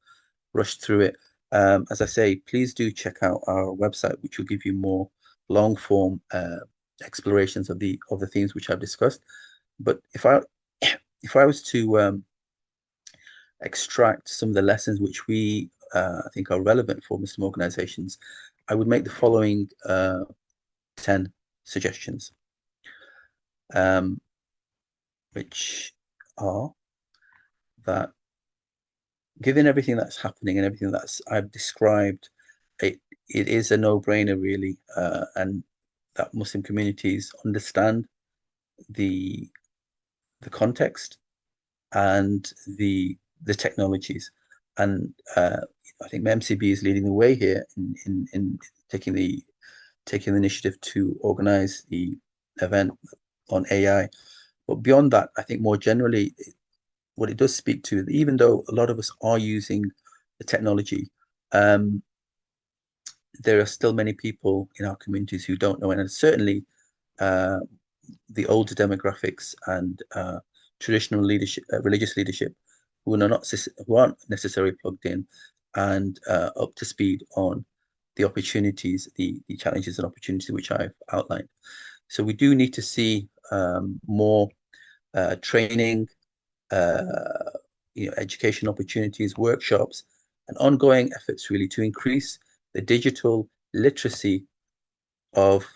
rushed through it. As I say, please do check out our website, which will give you more long form explorations of the themes which I've discussed. But if I was to extract some of the lessons which we I think are relevant for Muslim organizations, I would make the following 10 suggestions, which are that given everything that's happening and everything that's I've described, it is a no-brainer really, and that Muslim communities understand the context and the technologies, and I think MCB is leading the way here in taking the initiative to organize the event on AI. But beyond that, I think more generally, what it does speak to, even though a lot of us are using the technology, there are still many people in our communities who don't know, and certainly the older demographics and traditional leadership, religious leadership, who are not who aren't necessarily plugged in and up to speed on the opportunities, the challenges and opportunities which I've outlined. So we do need to see more training, education opportunities, workshops, and ongoing efforts really to increase the digital literacy of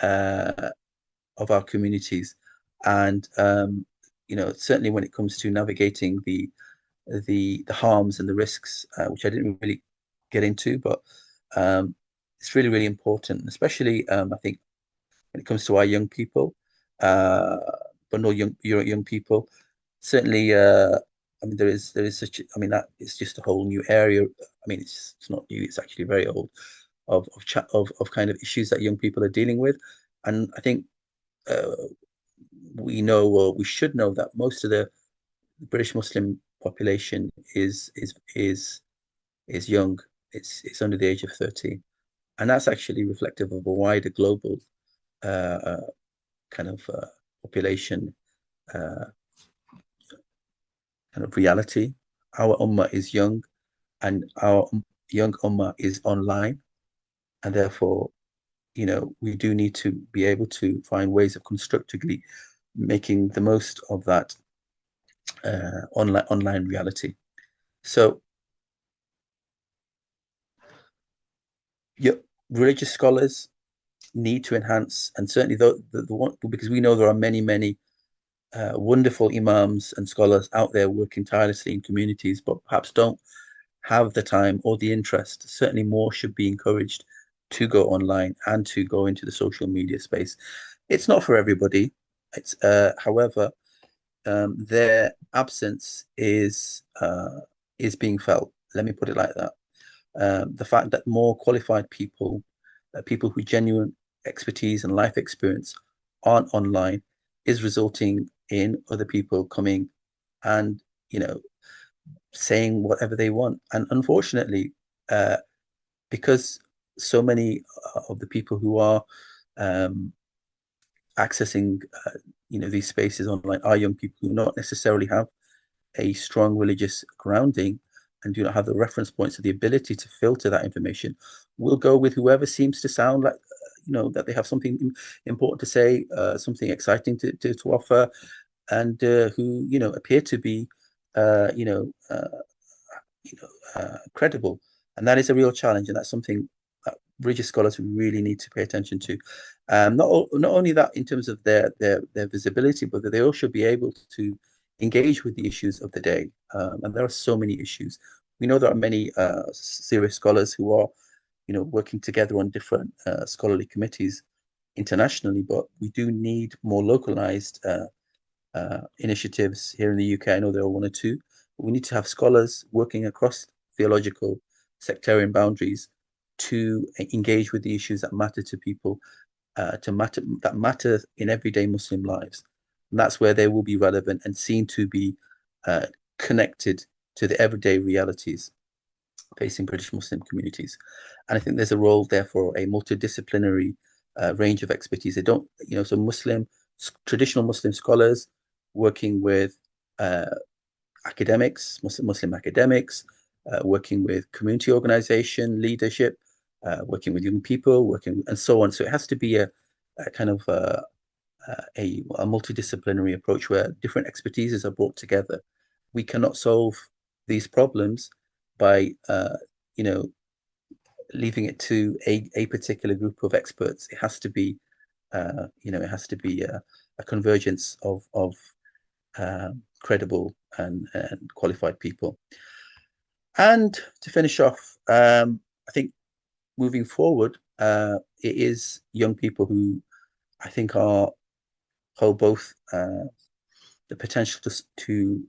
our communities. And certainly when it comes to navigating the harms and the risks, which I didn't really get into, but it's really, really important, especially I think when it comes to our young people, but no young people. Certainly, I mean, there is such. I mean, that is just a whole new area. I mean, it's not new. It's actually very old of kind of issues that young people are dealing with, and I think uh, we know, or we should know, that most of the British Muslim population is young. It's under the age of 13, and that's actually reflective of a wider global uh, kind of population uh, kind of reality. Our ummah is young, and our young ummah is online, and therefore, we do need to be able to find ways of constructively making the most of that online reality. So, yeah, religious scholars need to enhance, and certainly the one, because we know there are many wonderful imams and scholars out there working tirelessly in communities, but perhaps don't have the time or the interest. Certainly more should be encouraged to go online and to go into the social media space. It's not for everybody. It's however, their absence is being felt. Let me put it like that. The fact that more qualified people, people with genuine expertise and life experience, aren't online is resulting in other people coming and saying whatever they want. And unfortunately, because so many of the people who are um, accessing these spaces online are young people who not necessarily have a strong religious grounding and do not have the reference points or the ability to filter that information, will go with whoever seems to sound like that they have something important to say, something exciting to offer, and who appear to be uh, you know uh, credible. And that is a real challenge, and that's something that religious scholars really need to pay attention to. Not only that in terms of their visibility, but that they all should be able to engage with the issues of the day. And there are so many issues. We know there are many serious scholars who are, working together on different scholarly committees internationally, but we do need more localized initiatives here in the UK. I know there are one or two. But we need to have scholars working across theological, sectarian boundaries to engage with the issues that matter to people, that matter in everyday Muslim lives. And that's where they will be relevant and seen to be uh, connected to the everyday realities facing British Muslim communities. And I think there's a role there for a multidisciplinary range of expertise. They don't, so traditional Muslim scholars working with uh, academics, Muslim academics, working with community organization, leadership, working with young people, working and so on. So it has to be a kind of a multidisciplinary approach where different expertises are brought together. We cannot solve these problems by leaving it to a particular group of experts. It has to be it has to be a convergence of credible and qualified people. And to finish off, I think moving forward, it is young people who I think hold both the potential to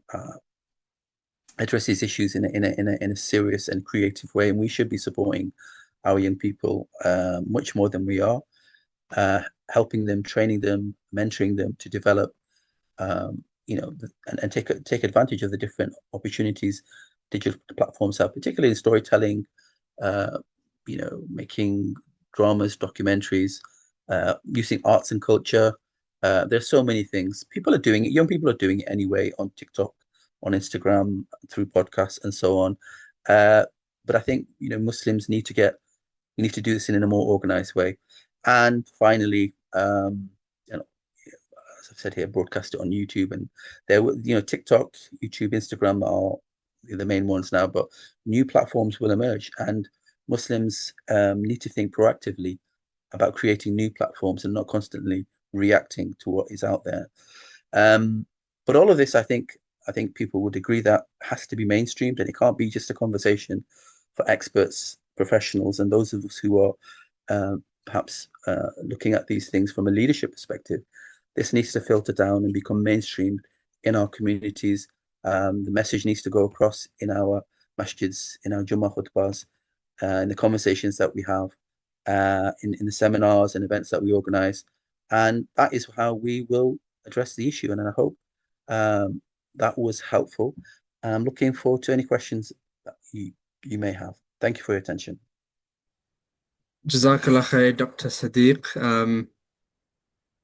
address these issues in a serious and creative way, and we should be supporting our young people much more than we are, helping them, training them, mentoring them to develop, and take advantage of the different opportunities digital platforms have, particularly in storytelling, making dramas, documentaries, using arts and culture. There's so many things. People are doing it. Young people are doing it anyway on TikTok, on Instagram, through podcasts and so on. But I think, Muslims need to do this in a more organized way. And finally, as I've said here, broadcast it on YouTube, and TikTok, YouTube, Instagram are the main ones now, but new platforms will emerge, and Muslims need to think proactively about creating new platforms and not constantly reacting to what is out there. But all of this, I think people would agree that has to be mainstreamed, and it can't be just a conversation for experts, professionals, and those of us who are perhaps looking at these things from a leadership perspective. This needs to filter down and become mainstream in our communities. The message needs to go across in our masjids, in our Jummah khutbahs, in the conversations that we have, in the seminars and events that we organize. And that is how we will address the issue. And I hope that was helpful. I'm looking forward to any questions that you may have. Thank you for your attention. Jazakallah khair, Dr. Sadiq.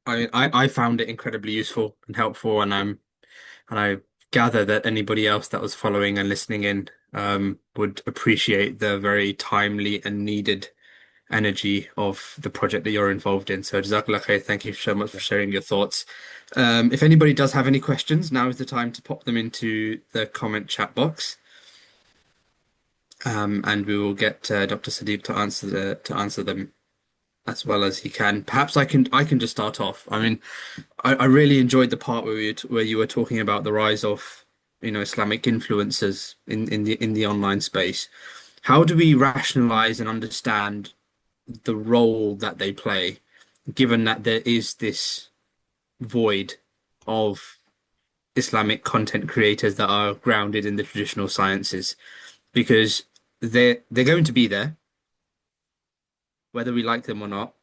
I found it incredibly useful and helpful, and I gather that anybody else that was following and listening in would appreciate the very timely and needed energy of the project that you're involved in. So Jazakallah khair, thank you so much for sharing your thoughts. If anybody does have any questions, now is the time to pop them into the comment chat box. And we will get Dr. Sadiq to answer them as well as he can. Perhaps I can just start off. I mean, I really enjoyed the part where you were talking about the rise of Islamic influencers in the online space. How do we rationalize and understand the role that they play, given that there is this void of Islamic content creators that are grounded in the traditional sciences? Because they're going to be there, whether we like them or not.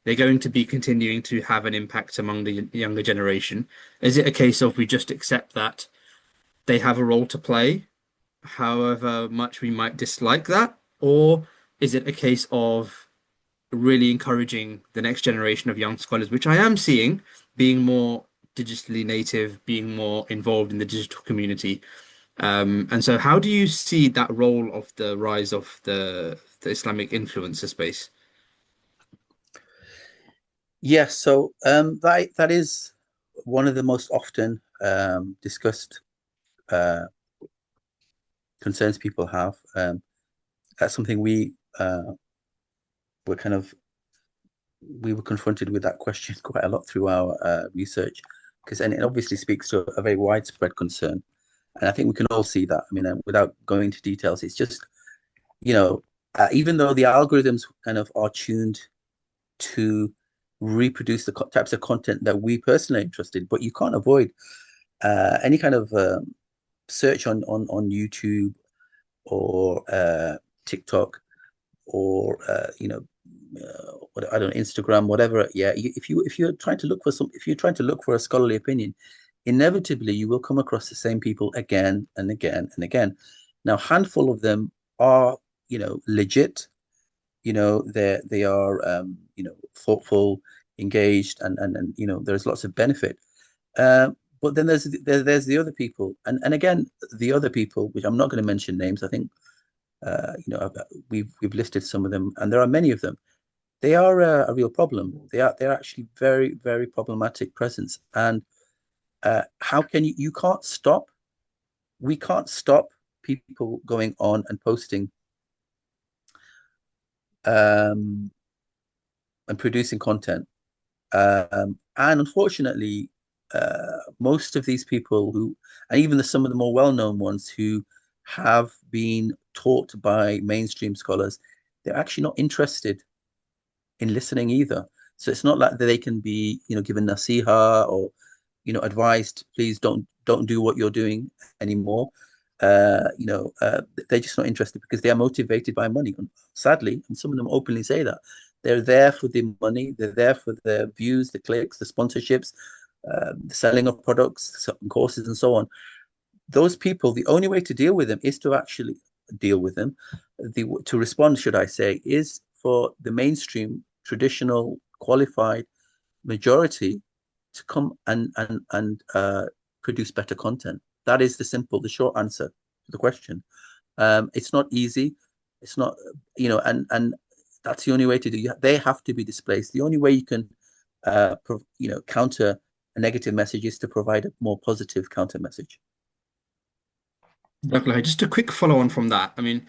They're going to be continuing to have an impact among the younger generation. Is it a case of we just accept that they have a role to play, however much we might dislike that? Or is it a case of really encouraging the next generation of young scholars, which I am seeing, being more digitally native, being more involved in the digital community? And so how do you see that role of the rise of the Islamic influencer space? Yes, so that is one of the most often discussed concerns people have. That's something we were confronted with that question quite a lot through our research, and it obviously speaks to a very widespread concern. And I think we can all see that. I mean, without going into details, it's just, even though the algorithms kind of are tuned to reproduce the types of content that we personally are interested in, but you can't avoid any kind of search on YouTube or TikTok or I don't know, Instagram, whatever. Yeah, if you're trying to look for a scholarly opinion, inevitably you will come across the same people again and again and again. Now, a handful of them are legit. They are thoughtful, engaged, and there's lots of benefit. But then there's the other people, and again, the other people, which I'm not going to mention names. I think we've listed some of them, and there are many of them. They are a real problem. They're actually very, very problematic presence. And how can you can't stop? We can't stop people going on and posting and producing content. And unfortunately, most of these people and even some of the more well-known ones who have been taught by mainstream scholars, they're actually not interested in listening either. So it's not like they can be, given nasiha or, advised, please don't do what you're doing anymore. They're just not interested because they are motivated by money. Sadly, and some of them openly say that they're there for the money, they're there for the views, the clicks, the sponsorships, the selling of products, courses, and so on. Those people, the only way to deal with them is to actually deal with them. To respond, should I say, is for the mainstream, traditional, qualified majority to come and produce better content. That is the short answer to the question. It's not easy. It's not, and that's the only way to do it. They have to be displaced. The only way you can, counter a negative message is to provide a more positive counter message. Dr. Lahaj, just a quick follow on from that. I mean,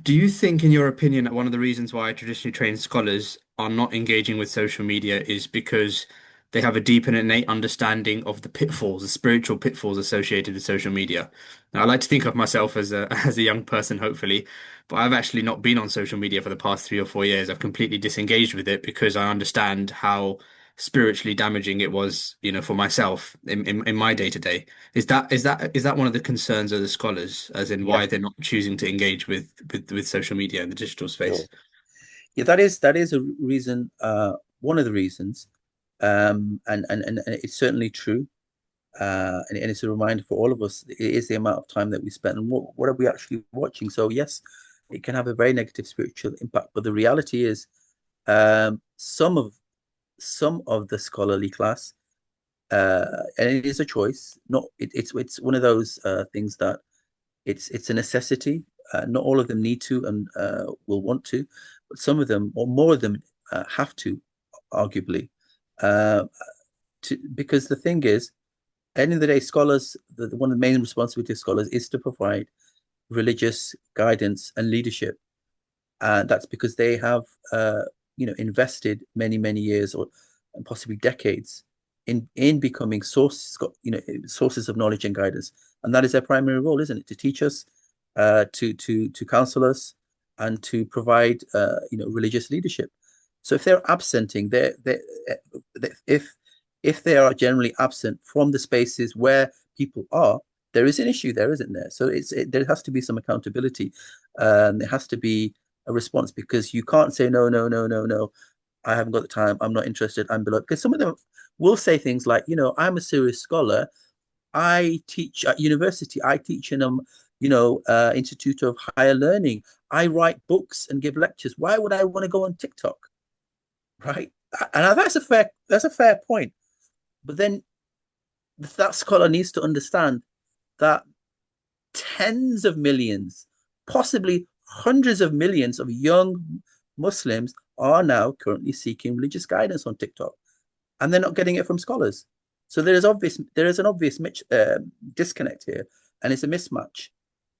do you think, in your opinion, that one of the reasons why traditionally trained scholars are not engaging with social media is because they have a deep and innate understanding of the pitfalls, the spiritual pitfalls associated with social media? Now, I like to think of myself as a as a young person, hopefully, but I've actually not been on social media for the past 3 or 4 years. I've completely disengaged with it because I understand how spiritually damaging it was, for myself in my day to day. Is that one of the concerns of the scholars, as in why Yes, they're not choosing to engage with social media and the digital sure. space? Yeah, that is a reason, one of the reasons, and it's certainly true. And it's a reminder for all of us. It is the amount of time that we spend, and what are we actually watching? So yes, it can have a very negative spiritual impact, but the reality is, some of the scholarly class, and it is a choice. Not it's one of those things that it's a necessity. Not all of them need to and will want to, but some of them or more of them have to, arguably, uh, because the thing is, end of the day, scholars, one of the main responsibilities of scholars is to provide religious guidance and leadership. And that's because they have, invested many, many years or and possibly decades in becoming sources of knowledge and guidance. And that is their primary role, isn't it? To teach us, to counsel us, and to provide, religious leadership. So if they're absenting, if they are generally absent from the spaces where people are, there is an issue there, isn't there? So there has to be some accountability. There has to be a response, because you can't say no, no, no, no, no. I haven't got the time. I'm not interested. I'm below. Because some of them will say things like, I'm a serious scholar. I teach at university. I teach in Institute of Higher Learning. I write books and give lectures. Why would I want to go on TikTok? Right? And that's a fair point. But then that scholar needs to understand that tens of millions, possibly hundreds of millions of young Muslims are now currently seeking religious guidance on TikTok, and they're not getting it from scholars. So there is an obvious disconnect here, and it's a mismatch,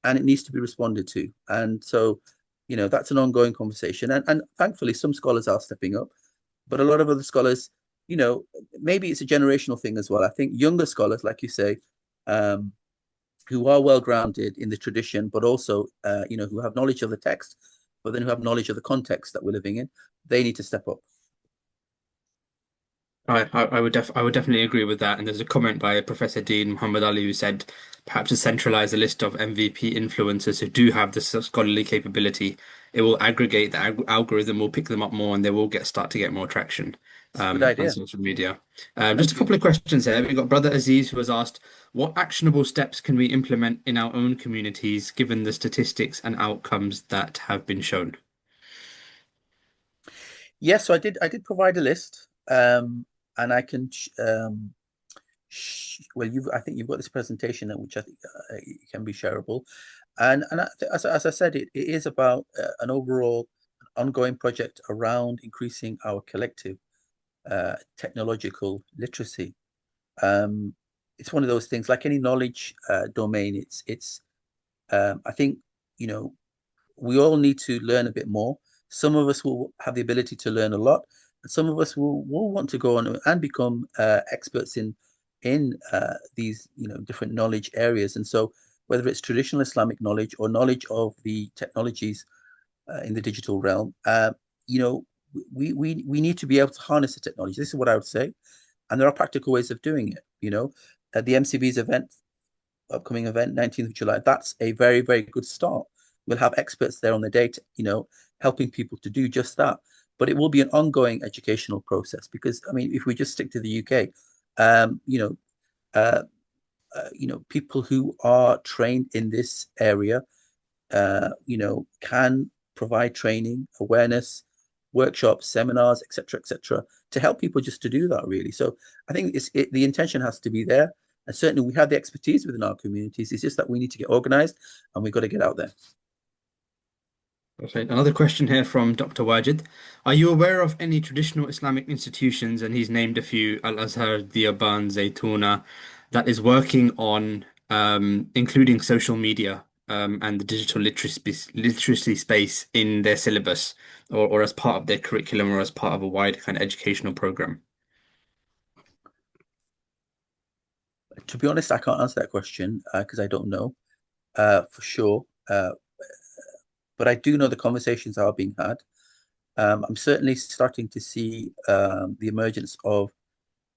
and it needs to be responded to. And so, that's an ongoing conversation, and thankfully some scholars are stepping up, but a lot of other scholars, maybe it's a generational thing as well. I think younger scholars, like you say, um, who are well grounded in the tradition, but also, who have knowledge of the text, but then who have knowledge of the context that we're living in, they need to step up. I would definitely agree with that. And there's a comment by Professor Dean Muhammad Ali who said perhaps to centralize a list of MVP influencers who do have the scholarly capability, it will aggregate the algorithm, will pick them up more, and they will start to get more traction It's a good on idea. social media. Just a Thank you. couple of questions here. We've got Brother Aziz who has asked, what actionable steps can we implement in our own communities given the statistics and outcomes that have been shown? Yes, so I did provide a list, and I can well, I think you've got this presentation, which I think can be shareable, and as I said, it is about an overall ongoing project around increasing our collective technological literacy. Um, it's one of those things, like any knowledge domain. I think, you know we all need to learn a bit more. Some of us will have the ability to learn a lot, and some of us will want to go on and become experts in these different knowledge areas. And so, whether it's traditional Islamic knowledge or knowledge of the technologies in the digital realm, you know, we need to be able to harness the technology. This is what I would say, and there are practical ways of doing it. At the MCB's upcoming event, 19th of July, that's a very, very good start. We'll have experts there on the day, helping people to do just that. But it will be an ongoing educational process, because, I mean, if we just stick to the UK, um, you know, uh, people who are trained in this area, can provide training, awareness, workshops, seminars, etc., to help people just to do that, really. So I think the intention has to be there, And certainly we have the expertise within our communities. It's just that we need to get organized and we've got to get out there. Perfect. Another question here from Dr. Wajid. Are you aware of any traditional Islamic institutions, and he's named a few, Al-Azhar, Diyaban, Zaytuna, that is working on including social media and the digital literacy space in their syllabus or as part of their curriculum or as part of a wide kind of educational program? To be honest, I can't answer that question because I don't know for sure. But I do know the conversations are being had. I'm certainly starting to see the emergence of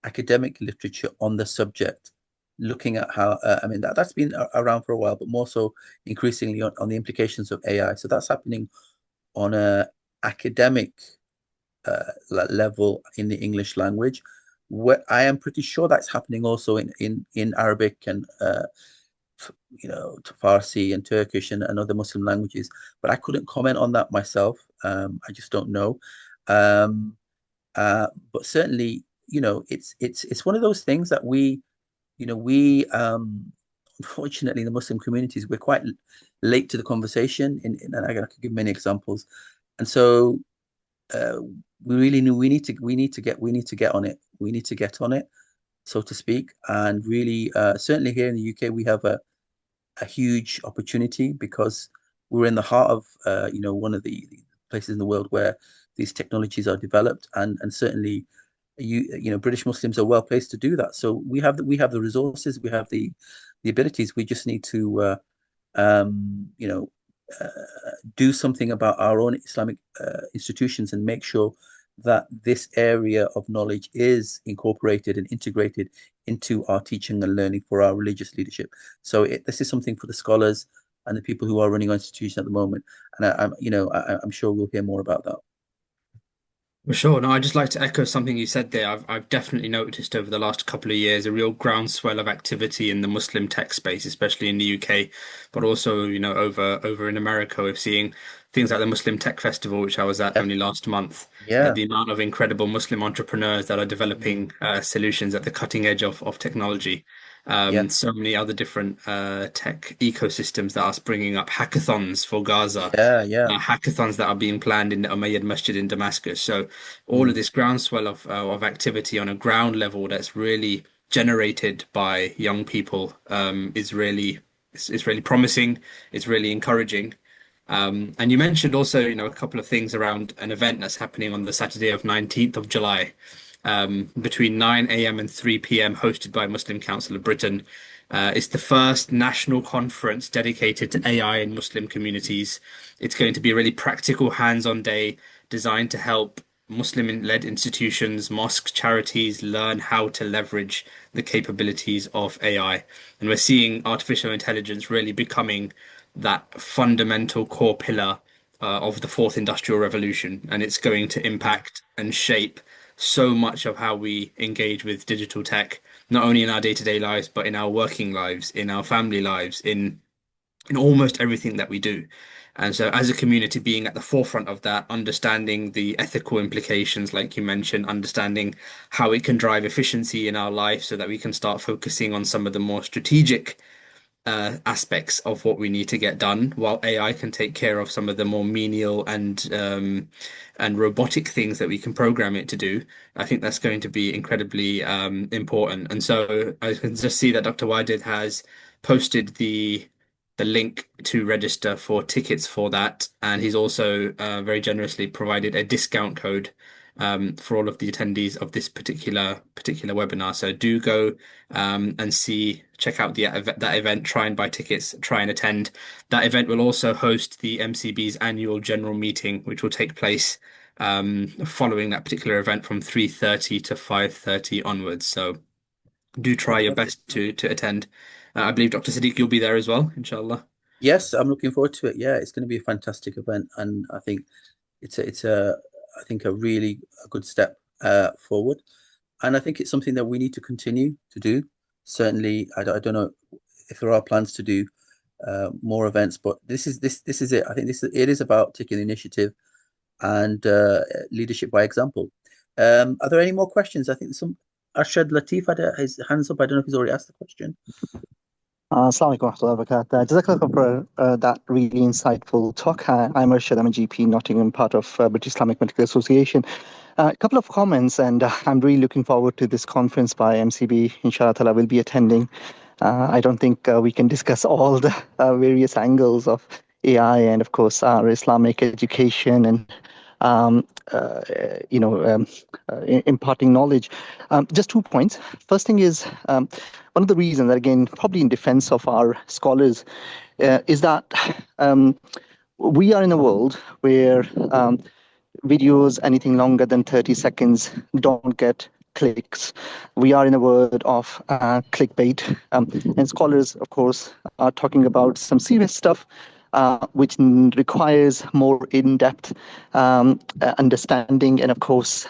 academic literature on the subject, looking at how, I mean, that's been around for a while, but more so increasingly on the implications of AI. So that's happening on a academic level in the English language. What I am pretty sure that's happening also in Arabic and Farsi and Turkish and other Muslim languages, but I couldn't comment on that myself. I just don't know. But certainly, it's one of those things that we unfortunately in the Muslim communities we're quite late to the conversation. And I could give many examples, and so we really we need to get on it. We need to get on it, so to speak, and really certainly here in the UK we have a huge opportunity because we're in the heart of one of the places in the world where these technologies are developed, and certainly British Muslims are well placed to do that. So we have the resources, we have the abilities. We just need to do something about our own Islamic institutions and make sure that this area of knowledge is incorporated and integrated into our teaching and learning for our religious leadership. So this is something for the scholars and the people who are running our institutions at the moment. And I'm sure we'll hear more about that. For sure. No, I'd just like to echo something you said there. I've definitely noticed over the last couple of years a real groundswell of activity in the Muslim tech space, especially in the UK, but also, over in America, we're seeing things like the Muslim Tech Festival, which I was at Yeah. only last month. Yeah. The amount of incredible Muslim entrepreneurs that are developing solutions at the cutting edge of technology. Yeah. So many other different tech ecosystems that are springing up, hackathons for Gaza, Yeah. Yeah. hackathons that are being planned in the Umayyad Masjid in Damascus. So all of Mm. this groundswell of activity on a ground level that's really generated by young people is really promising. It's really encouraging. And you mentioned also, a couple of things around an event that's happening on the Saturday of 19th of July, between 9 a.m. and 3 p.m., hosted by Muslim Council of Britain. It's the first national conference dedicated to AI in Muslim communities. It's going to be a really practical, hands-on day designed to help Muslim-led institutions, mosques, charities learn how to leverage the capabilities of AI. And we're seeing artificial intelligence really becoming that fundamental core pillar of the fourth industrial revolution, and it's going to impact and shape so much of how we engage with digital tech, not only in our day-to-day lives, but in our working lives, in our family lives, in almost everything that we do. And so, as a community, being at the forefront of that, understanding the ethical implications, like you mentioned, understanding how it can drive efficiency in our life so that we can start focusing on some of the more strategic aspects of what we need to get done, while AI can take care of some of the more menial and robotic things that we can program it to do. I think that's going to be incredibly important. And so I can just see that Dr. Wajid has posted the link to register for tickets for that, and he's also very generously provided a discount code for all of the attendees of this particular webinar. So do go and check out that event, try and buy tickets, try and attend. That event will also host the MCB's annual general meeting, which will take place following that particular event from 3:30 to 5:30 onwards. So do try your best to attend. I believe Dr. Siddiq, you'll be there as well, inshallah. Yes, I'm looking forward to it. Yeah, it's going to be a fantastic event, and I think it's I think a really a good step forward, and I think it's something that we need to continue to do. Certainly, I don't know if there are plans to do more events, but this is it. I think it is about taking the initiative and leadership by example. Are there any more questions? I think there's some. Arshad Latif had his hands up. I don't know if he's already asked the question. Assalamu alaikum warahmatullahi wabarakatuh. Jazakallah for that really insightful talk. I'm Arshad, I'm a GP, Nottingham, part of British Islamic Medical Association. A couple of comments, and I'm really looking forward to this conference by MCB. Inshallah ta'ala, will be attending. I don't think we can discuss all the various angles of AI and, of course, our Islamic education and um, uh, imparting knowledge. Just 2 points. First thing is one of the reasons that, again, probably in defense of our scholars, is that we are in a world where videos anything longer than 30 seconds don't get clicks. We are in a world of clickbait. And scholars, of course, are talking about some serious stuff which requires more in-depth understanding. And of course,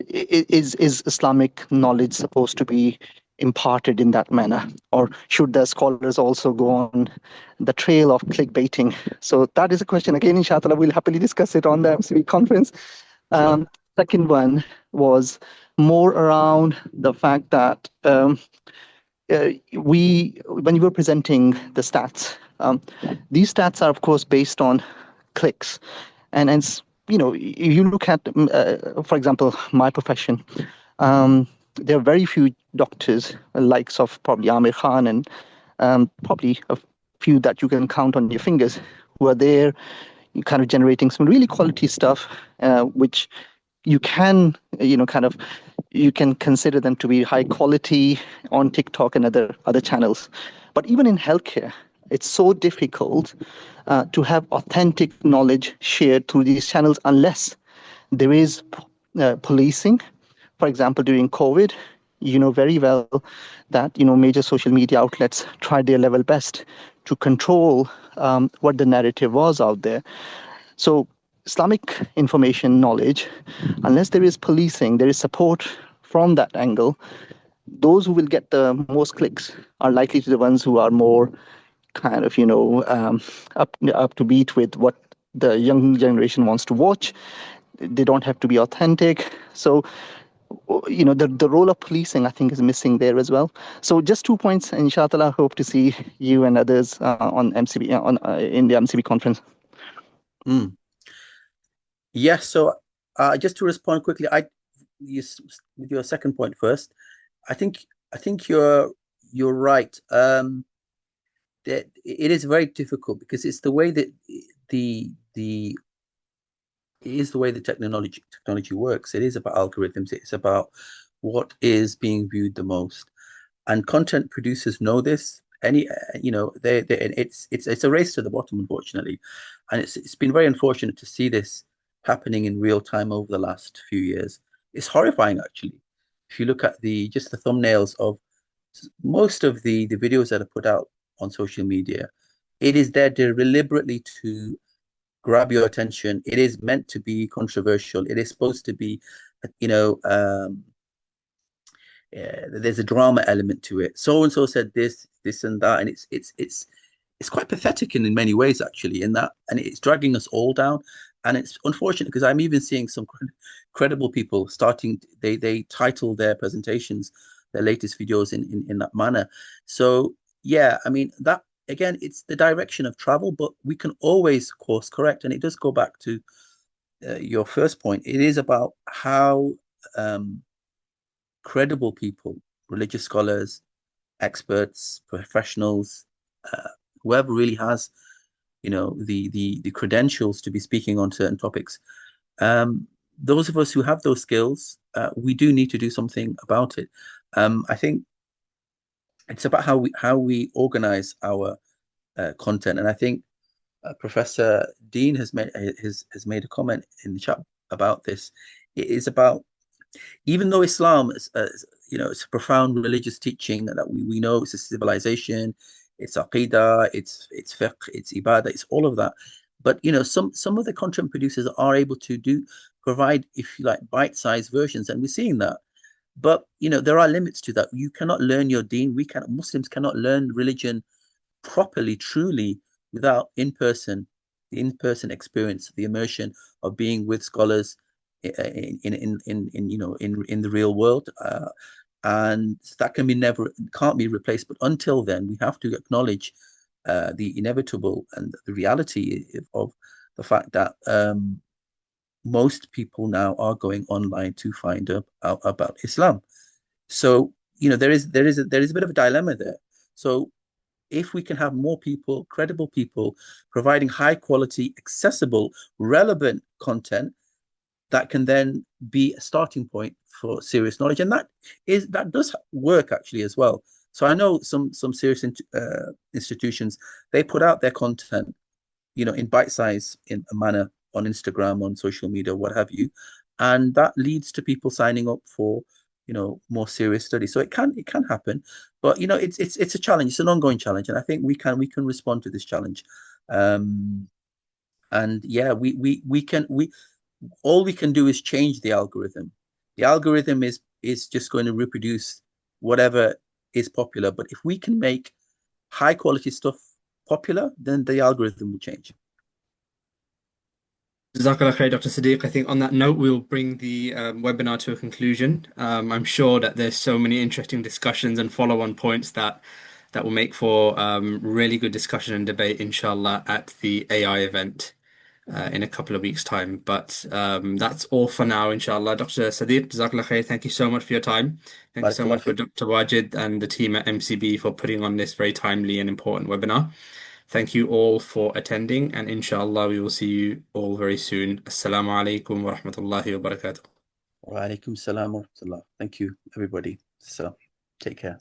is Islamic knowledge supposed to be imparted in that manner? Or should the scholars also go on the trail of clickbaiting? So that is a question. Again, inshallah, we'll happily discuss it on the MCB conference. Second one was more around the fact that when you were presenting the stats, these stats are, of course, based on clicks. And you look at, for example, my profession, there are very few doctors, likes of probably Amir Khan and probably a few that you can count on your fingers, who are there kind of generating some really quality stuff, which you can, you can consider them to be high quality on TikTok and other channels. But even in healthcare, it's so difficult to have authentic knowledge shared through these channels unless there is policing. For example, during COVID, you know very well that major social media outlets tried their level best to control what the narrative was out there. So Islamic information knowledge, unless there is policing, there is support from that angle, those who will get the most clicks are likely to be the ones who are more kind of, up to beat with what the young generation wants to watch. They don't have to be authentic. So, the role of policing, I think, is missing there as well. So just 2 points, and inshallah, I hope to see you and others on MCB in the MCB conference. Yes, so just to respond quickly, with your second point first, I think you're right. That it is very difficult because it's the way that it is the way the technology works. It is about algorithms. It's about what is being viewed the most, and content producers know this. It's a race to the bottom, unfortunately, and it's been very unfortunate to see this happening in real time over the last few years. It's horrifying, actually. If you look at just the thumbnails of most of the videos that are put out on social media, it is there deliberately to grab your attention. It is meant to be controversial. It is supposed to be, there's a drama element to it. So and so said this and that, and it's quite pathetic in many ways, actually, in that, and it's dragging us all down. And it's unfortunate because I'm even seeing some credible people starting. They title their presentations, their latest videos in that manner. So yeah, I mean that again, it's the direction of travel, but we can always course correct. And it does go back to your first point. It is about how credible people, religious scholars, experts, professionals, whoever really has, the credentials to be speaking on certain topics. Those of us who have those skills, we do need to do something about it. I think it's about how we organize our content, and I think Professor Dean has made a comment in the chat about this. It is about, even though Islam is, it's a profound religious teaching that we know it's a civilization, it's aqidah, it's fiqh, it's ibadah, it's all of that. But some of the content producers are able to provide, if you like, bite-sized versions, and we're seeing that. But there are limits to that. You cannot learn your deen. Muslims cannot learn religion properly, truly, without the in-person experience, the immersion of being with scholars, in the real world, and that can't be replaced. But until then, we have to acknowledge the inevitable and the reality of the fact that most people now are going online to find out about Islam. So there is a bit of a dilemma there. So if we can have more people, credible people, providing high quality, accessible, relevant content, that can then be a starting point for serious knowledge, and that does work actually as well. So I know some serious institutions, they put out their content, in bite size, in a manner, on Instagram, on social media, what have you, and that leads to people signing up for more serious study. So it can happen, but it's a challenge. It's an ongoing challenge, and I think we can respond to this challenge. And yeah, all we can do is change the algorithm. The algorithm is just going to reproduce whatever is popular, but if we can make high quality stuff popular, then the algorithm will change. Jazakallah khair, Dr. Siddiq. I think on that note, we'll bring the webinar to a conclusion. I'm sure that there's so many interesting discussions and follow-on points that will make for really good discussion and debate, inshallah, at the AI event in a couple of weeks' time. But that's all for now, inshallah. Dr. Siddiq, Jazakallah khair. Thank you so much for your time. Thank you so much for Dr. Wajid and the team at MCB for putting on this very timely and important webinar. Thank you all for attending, and inshallah we will see you all very soon. Assalamu alaikum wa rahmatullahi wa barakatuh. Wa alaikum salam wa rahmatullah. Thank you, everybody. So take care.